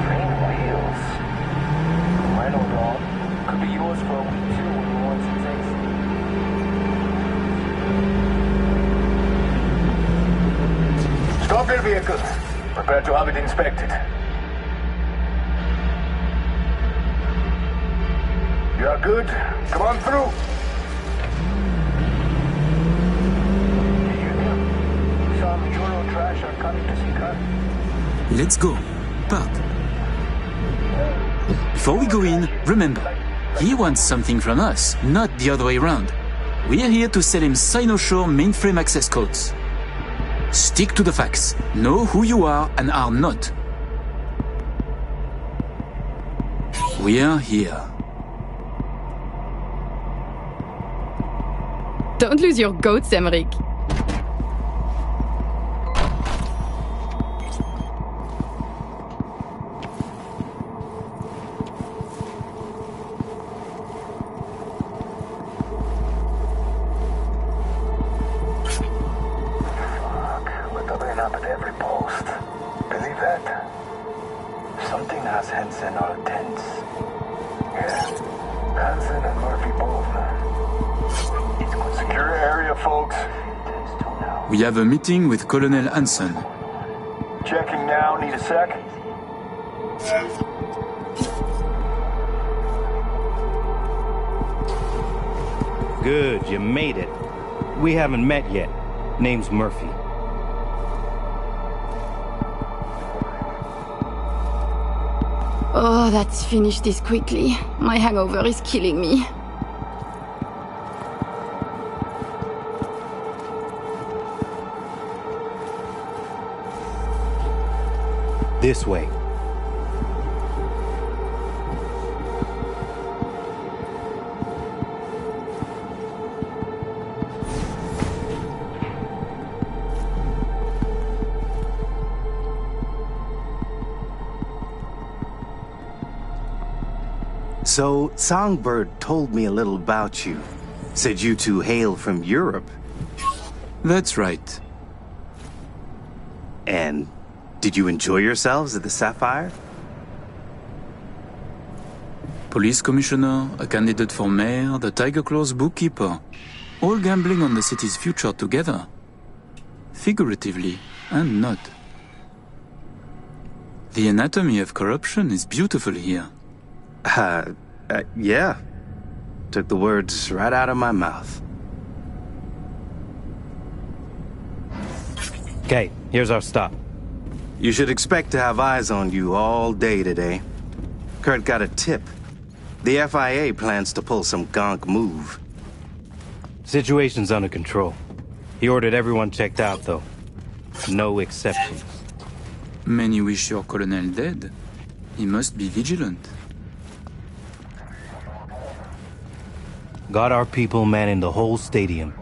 Train wheels. Rhino dog. Could be yours for a week too when you want some taste. Stop your vehicle. Prepare to have it inspected. You are good. Come on through. Some Euro trash are coming to see car. Let's go. Park. Before we go in, remember, he wants something from us, not the other way around. We're here to sell him Cynoshore mainframe access codes. Stick to the facts. Know who you are and are not. We're here. Don't lose your goats, Emmerich. Up at every post. Believe that? Something has Hansen all tense. Yeah. Hansen and Murphy both. It's good. Secure area, folks. We have a meeting with Colonel Hansen. Checking now. Need a sec? Good, you made it. We haven't met yet. Name's Murphy. Oh, let's finish this quickly. My hangover is killing me. This way. So, Songbird told me a little about you. Said you two hail from Europe. That's right. And did you enjoy yourselves at the Sapphire? Police commissioner, a candidate for mayor, the Tiger Claw's bookkeeper. All gambling on the city's future together. Figuratively, and not. The anatomy of corruption is beautiful here. Yeah. Took the words right out of my mouth. Okay, here's our stop. You should expect to have eyes on you all day today. Kurt got a tip. The FIA plans to pull some gonk move. Situation's under control. He ordered everyone checked out, though. No exceptions. Many wish your colonel dead. He must be vigilant. Got our people manning the whole stadium.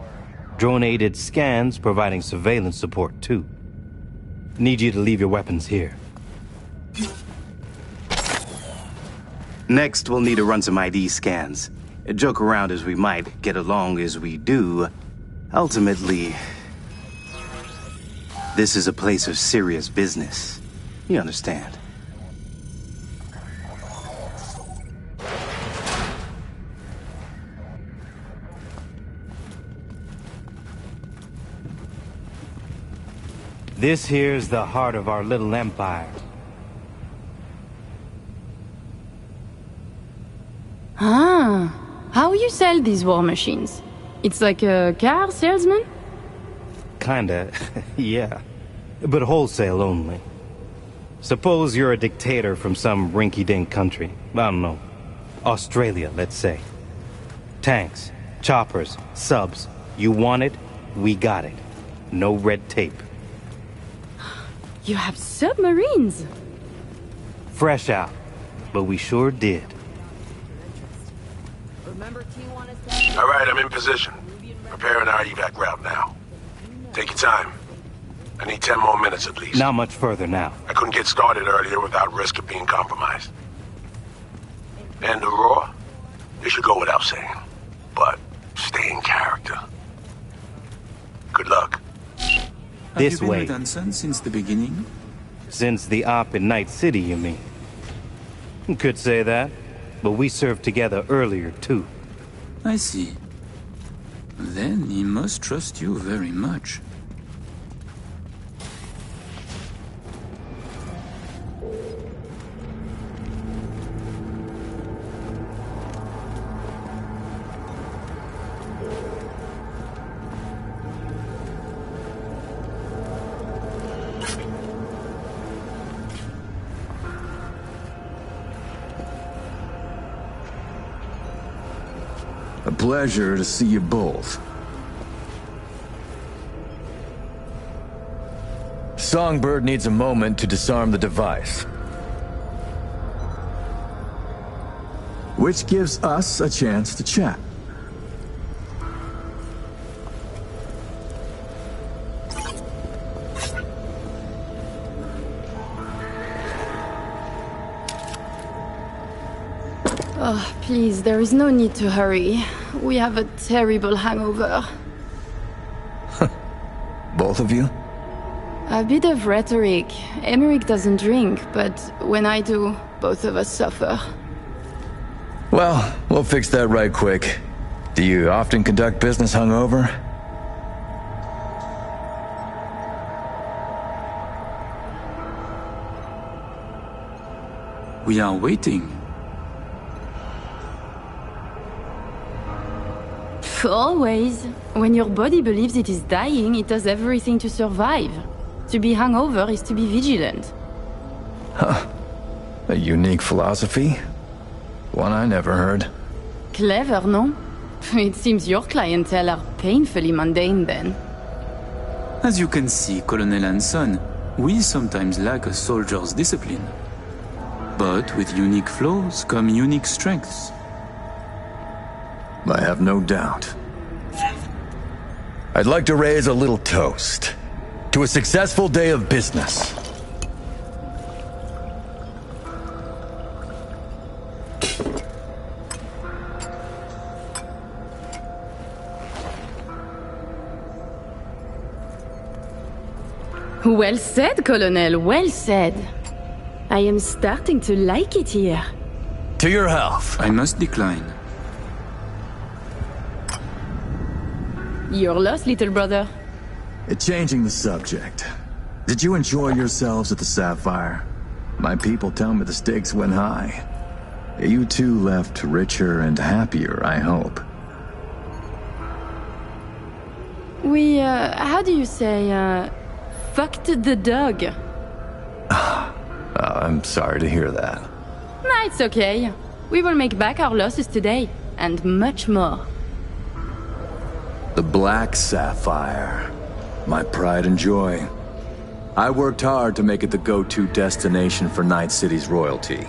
Drone-aided scans providing surveillance support, too. Need you to leave your weapons here. Next, we'll need to run some ID scans. Joke around as we might, get along as we do. Ultimately, this is a place of serious business. You understand? This here's the heart of our little empire. Ah, how you sell these war machines? It's like a car salesman? Kinda, yeah. But wholesale only. Suppose you're a dictator from some rinky-dink country. I don't know. Australia, let's say. Tanks, choppers, subs. You want it, we got it. No red tape. You have submarines! Fresh out, but we sure did. All right, I'm in position. Preparing our evac route now. Take your time. I need 10 more minutes at least. Not much further now. I couldn't get started earlier without risk of being compromised. And Aurora, it should go without saying. But stay in character. Good luck. This way. Have you been with Hansen since the beginning? Since the op in Night City, you mean? Could say that, but we served together earlier, too. I see. Then he must trust you very much. A pleasure to see you both. Songbird needs a moment to disarm the device. Which gives us a chance to chat. Oh, please, there is no need to hurry. We have a terrible hangover. Both of you? A bit of rhetoric. Emmerich doesn't drink, but when I do, both of us suffer. Well, we'll fix that right quick. Do you often conduct business hungover? We are waiting. Always. When your body believes it is dying, it does everything to survive. To be hungover is to be vigilant. Huh. A unique philosophy? One I never heard. Clever, no? It seems your clientele are painfully mundane then. As you can see, Colonel Hanson, we sometimes lack a soldier's discipline. But with unique flaws come unique strengths. I have no doubt. I'd like to raise a little toast to a successful day of business. Well said, Colonel, well said. I am starting to like it here. To your health. I must decline. Your loss, little brother. Changing the subject. Did you enjoy yourselves at the Sapphire? My people tell me the stakes went high. You two left richer and happier, I hope. We, how do you say, fucked the dog? I'm sorry to hear that. Nah, it's okay. We will make back our losses today, and much more. The Black Sapphire. My pride and joy. I worked hard to make it the go-to destination for Night City's royalty.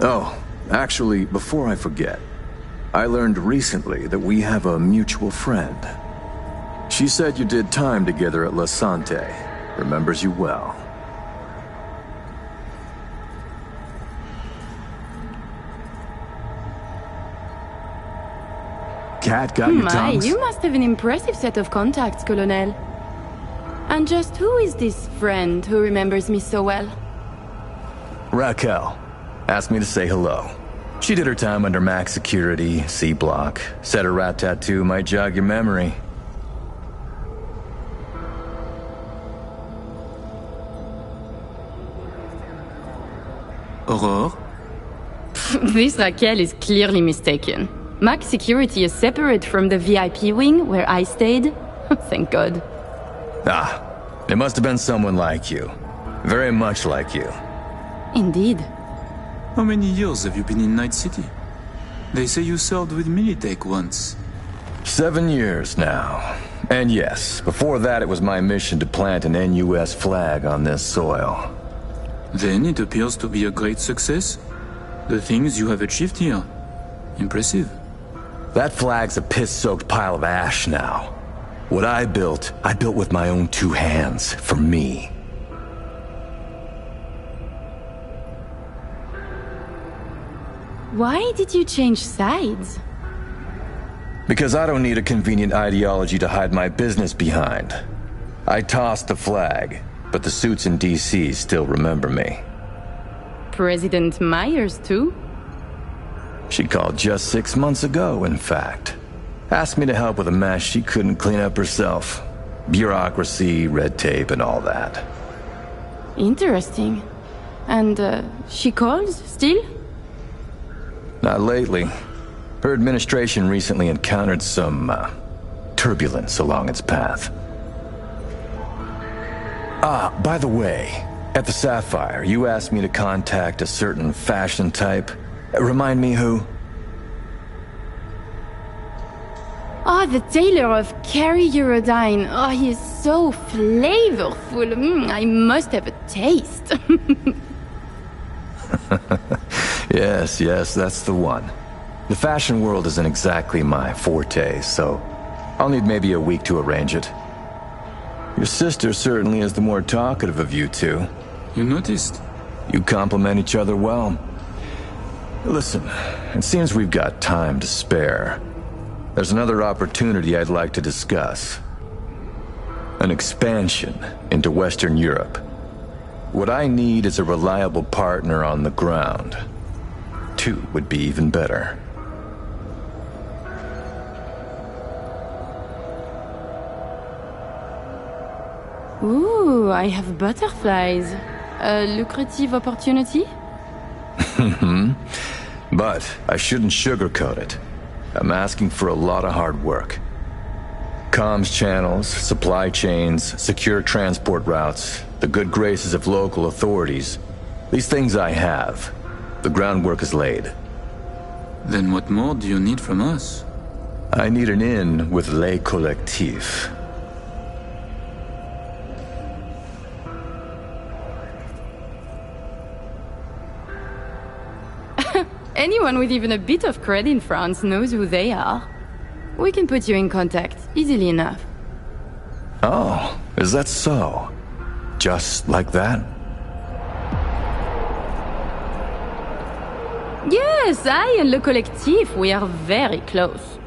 Oh, actually, before I forget, I learned recently that we have a mutual friend. She said you did time together at La Sante. Remembers you well. Cat got your tongues? You must have an impressive set of contacts, Colonel. And just who is this friend who remembers me so well? Raquel. Asked me to say hello. She did her time under max security, C block. Said her rat tattoo might jog your memory. Aurore? This Raquel is clearly mistaken. Max security is separate from the VIP wing where I stayed. Thank God. Ah, it must have been someone like you. Very much like you. Indeed. How many years have you been in Night City? They say you served with Militech once. 7 years now. And yes, before that it was my mission to plant an NUS flag on this soil. Then it appears to be a great success. The things you have achieved here. Impressive. That flag's a piss-soaked pile of ash now. What I built with my own 2 hands, for me. Why did you change sides? Because I don't need a convenient ideology to hide my business behind. I tossed the flag, but the suits in DC still remember me. President Myers, too? She called just 6 months ago, in fact. Asked me to help with a mess she couldn't clean up herself. Bureaucracy, red tape, and all that. Interesting. And, she calls, still? Not lately. Her administration recently encountered some, turbulence along its path. Ah, by the way, at the Sapphire, you asked me to contact a certain fashion type. Remind me who? Oh, the tailor of Carrie Eurodyne. Oh, he is so flavorful. I must have a taste. Yes, that's the one. The fashion world isn't exactly my forte, so I'll need maybe a week to arrange it. Your sister certainly is the more talkative of you two. You noticed? You complement each other well. Listen, it seems we've got time to spare. There's another opportunity I'd like to discuss. An expansion into Western Europe. What I need is a reliable partner on the ground. 2 would be even better. Ooh, I have butterflies. A lucrative opportunity? But I shouldn't sugarcoat it. I'm asking for a lot of hard work. Comms channels, supply chains, secure transport routes, the good graces of local authorities. These things I have. The groundwork is laid. Then what more do you need from us? I need an in with Les Collectifs. Anyone with even a bit of cred in France knows who they are. We can put you in contact, easily enough. Oh, is that so? Just like that? Yes, I and Le Collectif, we are very close.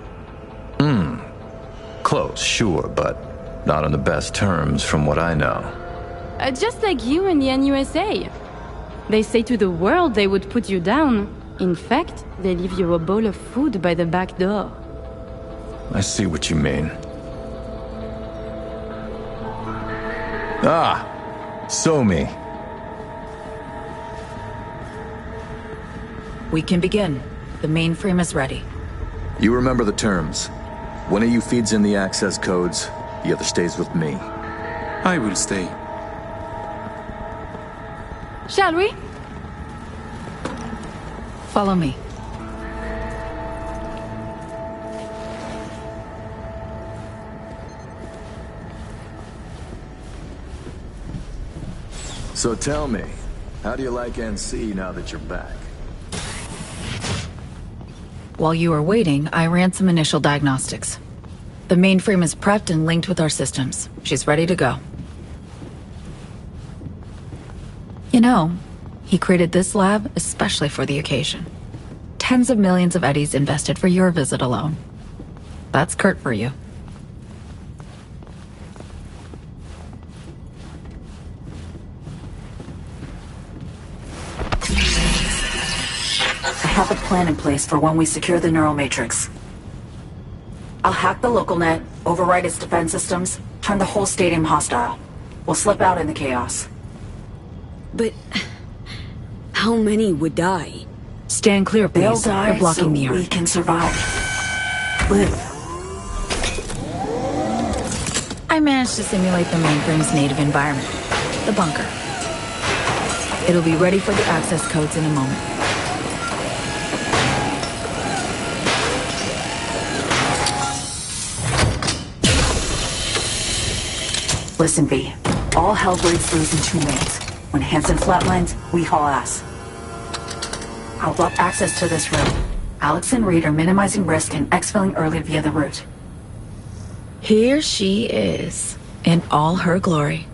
Close, sure, but not on the best terms from what I know. Just like you and the NUSA. They say to the world they would put you down. In fact, they leave you a bowl of food by the back door. I see what you mean. Ah! Somi. We can begin. The mainframe is ready. You remember the terms. One of you feeds in the access codes, the other stays with me. I will stay. Shall we? Follow me. So tell me, how do you like NC now that you're back? While you were waiting, I ran some initial diagnostics. The mainframe is prepped and linked with our systems. She's ready to go. You know, he created this lab especially for the occasion. Tens of millions of eddies invested for your visit alone. That's Kurt for you. I have a plan in place for when we secure the neural matrix. I'll hack the local net, override its defense systems, turn the whole stadium hostile. We'll slip out in the chaos. But how many would die? Stand clear, please. They'll die You're blocking so the we earth. can survive. Live. I managed to simulate the mainframe's native environment, the bunker. It'll be ready for the access codes in a moment. Listen, V. All hell breaks loose in 2 minutes. When Hansen flatlines, we haul ass. I'll block access to this room. Alex and Reed are minimizing risk and exfilling early via the route. Here she is, in all her glory.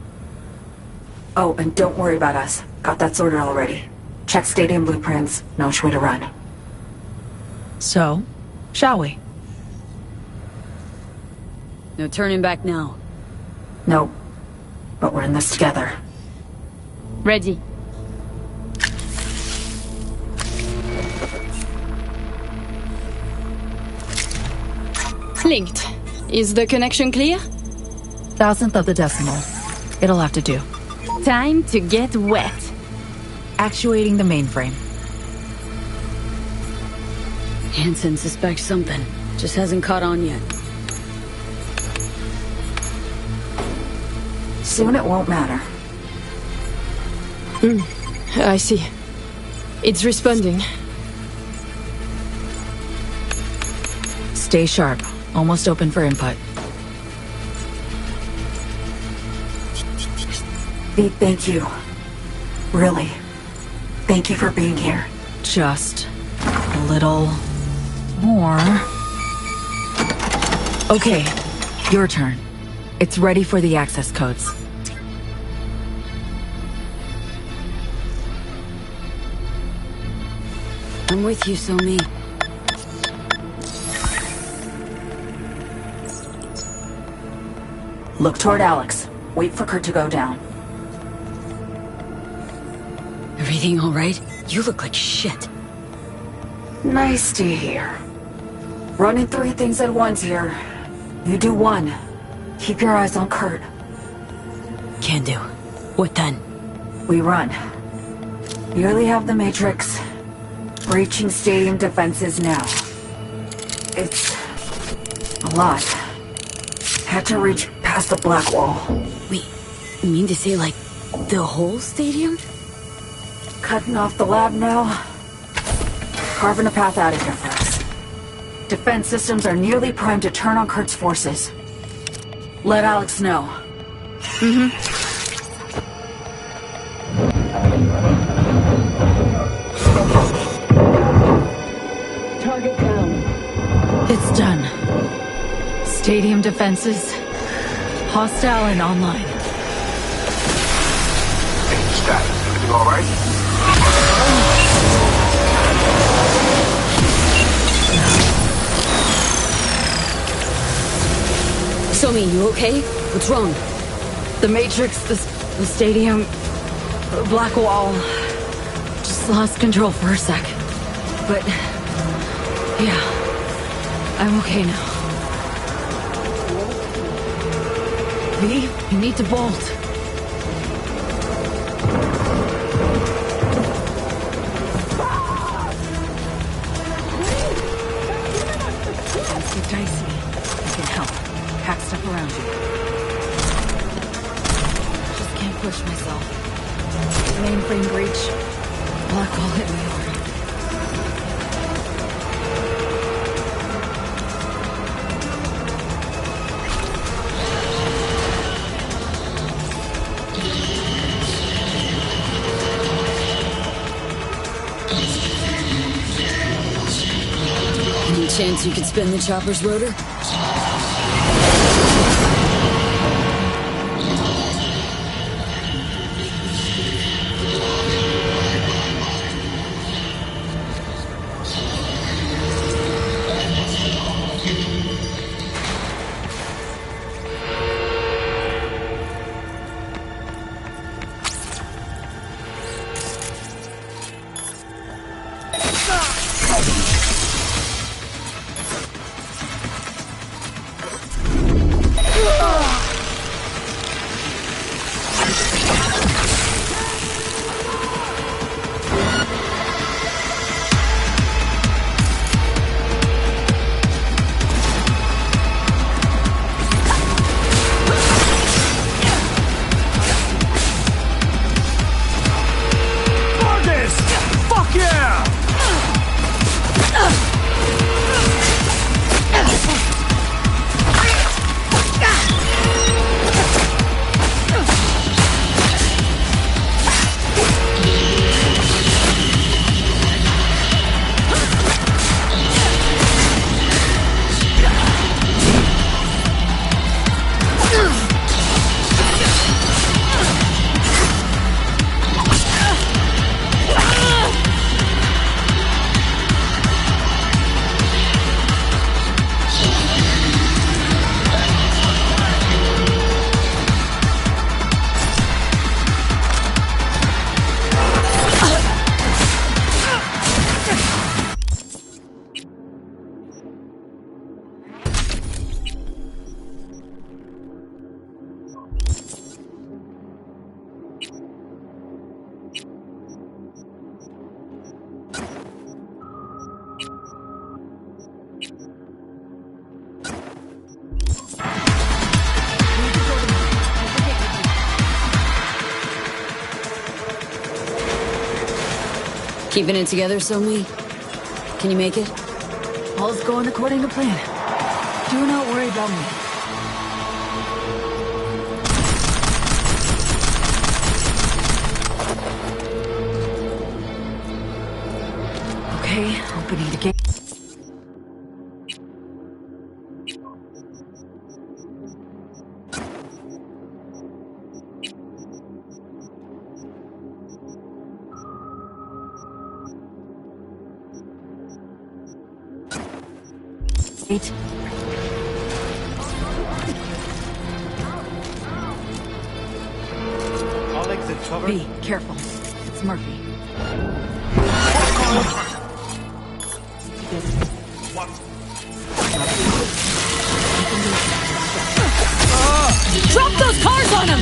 Oh, and don't worry about us. Got that sorted already. Check stadium blueprints, no way to run. So, shall we? No turning back now. No, but we're in this together. Ready. Linked. Is the connection clear? 1,000th of the decimal. It'll have to do. Time to get wet. Actuating the mainframe. Hansen suspects something. Just hasn't caught on yet. Soon it won't matter. I see. It's responding. Stay sharp. Almost open for input. Big thank you. Really. Thank you for being here. Just a little more. Okay, your turn. It's ready for the access codes. I'm with you, Somi. Look toward Alex. Wait for Kurt to go down. Everything all right? You look like shit. Nice to hear. Running 3 things at once here. You do 1. Keep your eyes on Kurt. Can do. What then? We run. Nearly have the Matrix. Breaching stadium defenses now. It's a lot. Had to reach past the black wall. Wait, you mean to say, like, the whole stadium? Cutting off the lab now. Carving a path out of here for us. Defense systems are nearly primed to turn on Kurt's forces. Let Alex know. Target down. It's done. Stadium defenses. Hostile and online. Status. Everything all right? Somi, you okay? What's wrong? The Matrix, the stadium, the black wall. Just lost control for a sec. But, yeah, I'm okay now. V, you need to bolt. Don't get dicey. I can help. Pack stuff around you. Just can't push myself. Mainframe breach. Black hole hit me hard. Any chance you could spin the chopper's rotor? Keeping it together, Somi? Can you make it? All's going according to plan. Do not worry about me. Okay, opening the gate. All exits covered. Be careful. It's Murphy. Drop those cars on him!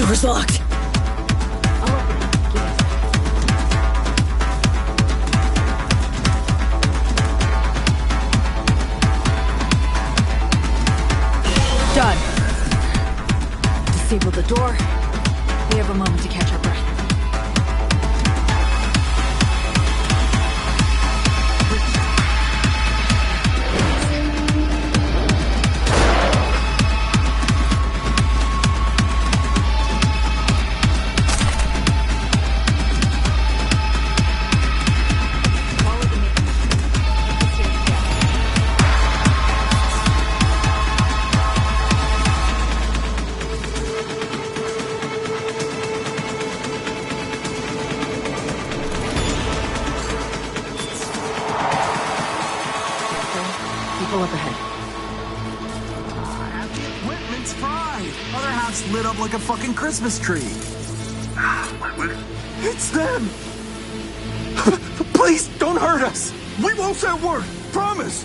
Door's locked. Done. Disable the door. We have a moment to catch our breath. People up ahead. Equipment's fried. Other half's lit up like a fucking Christmas tree. It's them! Please, don't hurt us! We won't say a word! Promise!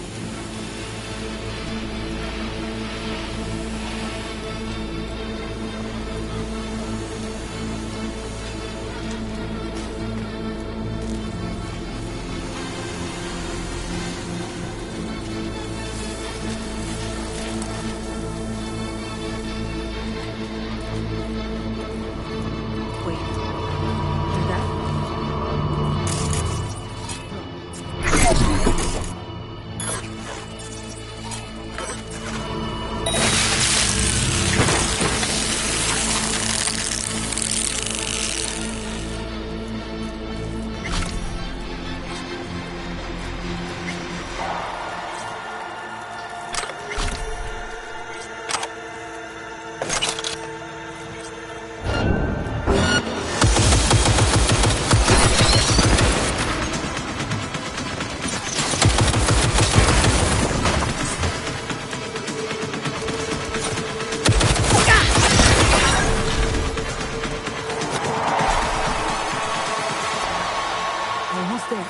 Almost there.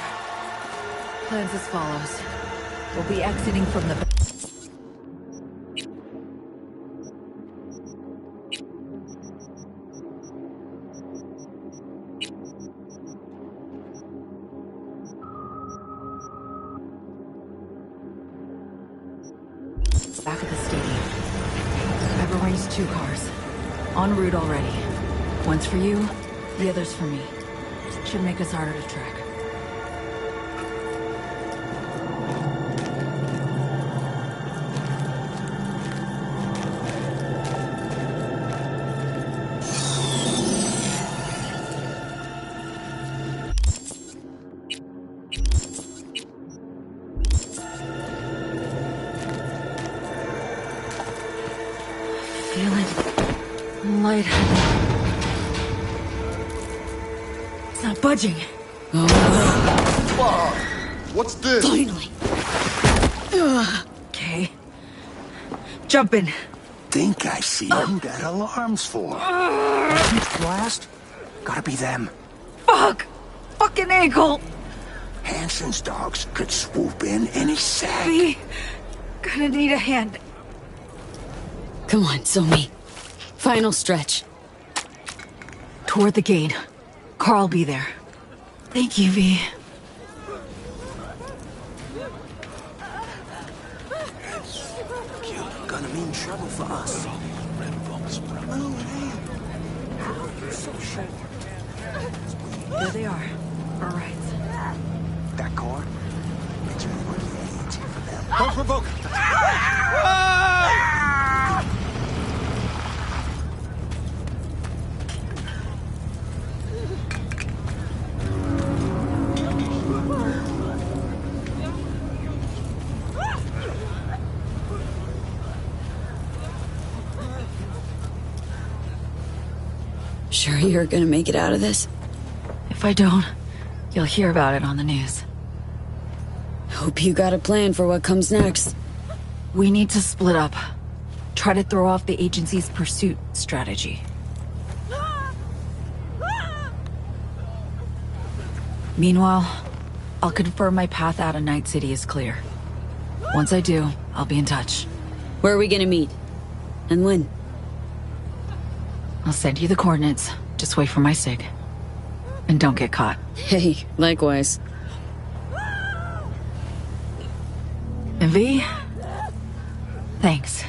Plans as follows. We'll be exiting from the... back of the stadium. I've arranged 2 cars. En route already. One's for you, the other's for me. Should make us harder to track. Feeling lightheaded. It's not budging. Fuck! What's this? Finally. Okay. Jump in. Think I see who that alarm's for. Huge blast? Gotta be them. Fuck! Fucking ankle! Hansen's dogs could swoop in any sec. We gonna need a hand. Come on, Somi. Final stretch. Toward the gate. Carl'll be there. Thank you, V. Gonna mean trouble for us. Oh, man. How are you so sure? There they are. All right. That car? It's more than AIDS for them. Don't provoke! Sure you're gonna make it out of this? If I don't, you'll hear about it on the news. Hope you got a plan for what comes next. We need to split up. Try to throw off the agency's pursuit strategy. Meanwhile, I'll confirm my path out of Night City is clear. Once I do, I'll be in touch. Where are we gonna meet? And when? I'll send you the coordinates. Just wait for my sig. And don't get caught. Hey, likewise. And V? Thanks.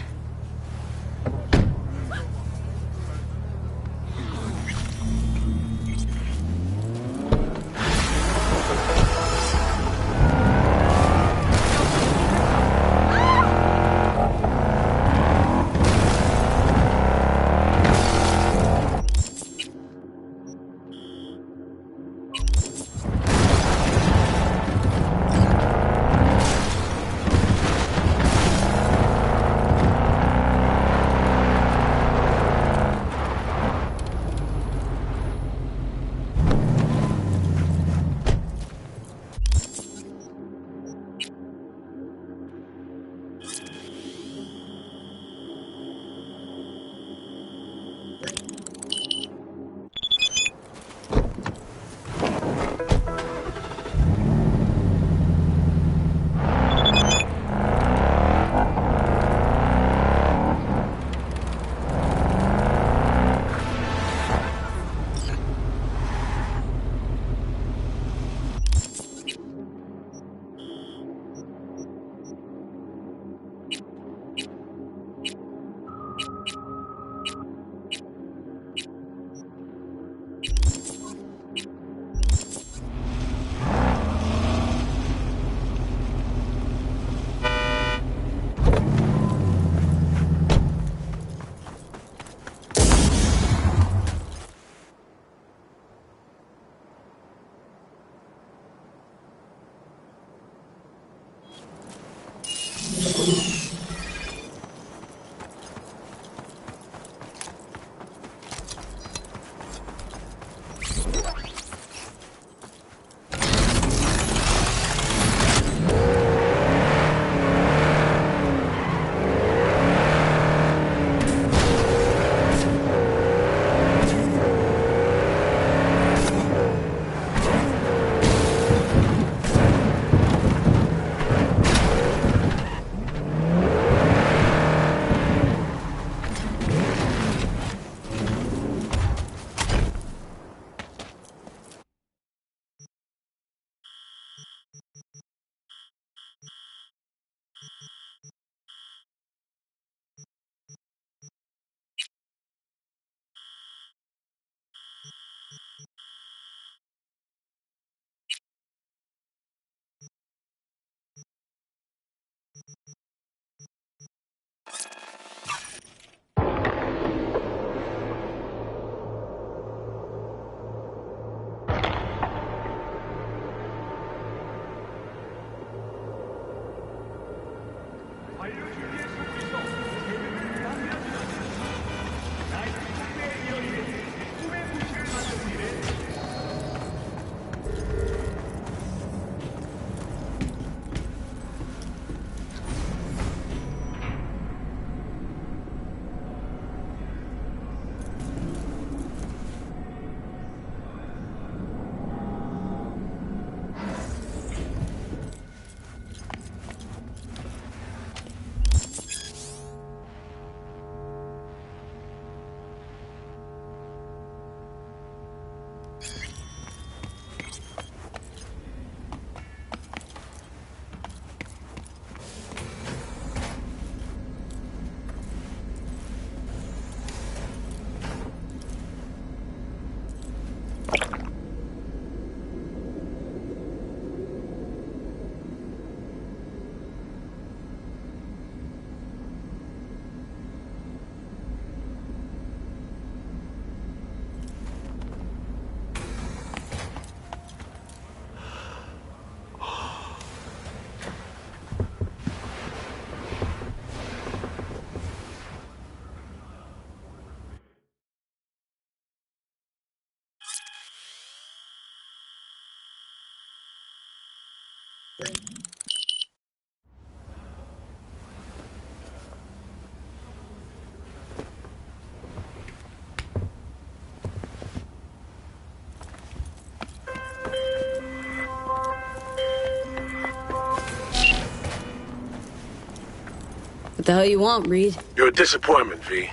What the hell you want, Reed? You're a disappointment, V.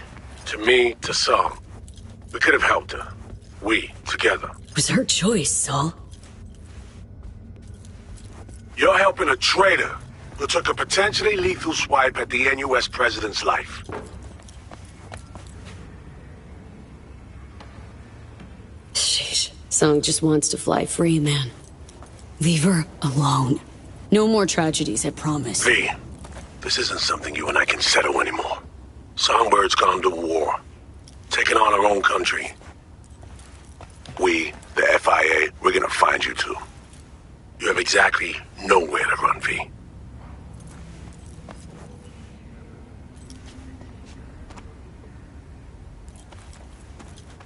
To me, to some. We could have helped her. We, together. It was her choice, Saul. You're helping a traitor who took a potentially lethal swipe at the NUS president's life. Sheesh. Song just wants to fly free, man. Leave her alone. No more tragedies, I promise. V, this isn't something you and I can settle anymore. Songbird's gone to war. Taking on our own country. We, the FIA, we're gonna find you two. You have exactly nowhere to run, V.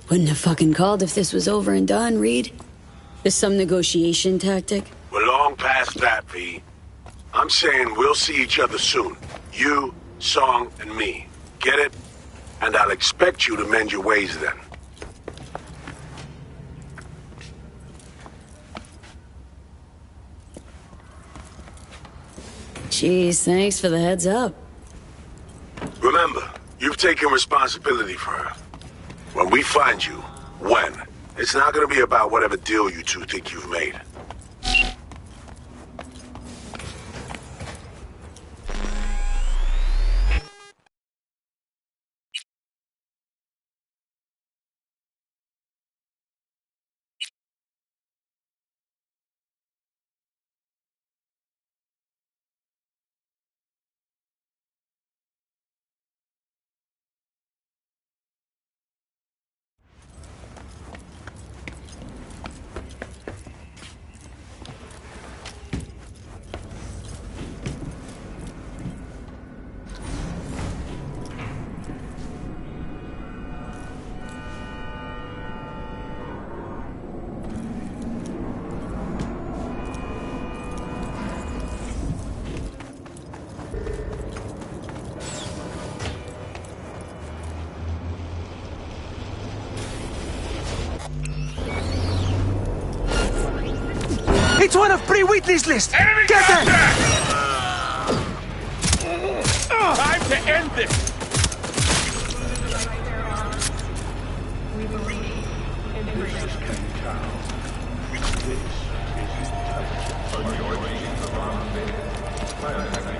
Wouldn't have fucking called if this was over and done, Reed. This some negotiation tactic? We're long past that, V. I'm saying we'll see each other soon. You, Song, and me. Get it? And I'll expect you to mend your ways then. Jeez, thanks for the heads up. Remember, you've taken responsibility for her. When we find you, when, it's not gonna be about whatever deal you two think you've made. It's one of pre-witness list! Enemy Get them! Time to end this! This is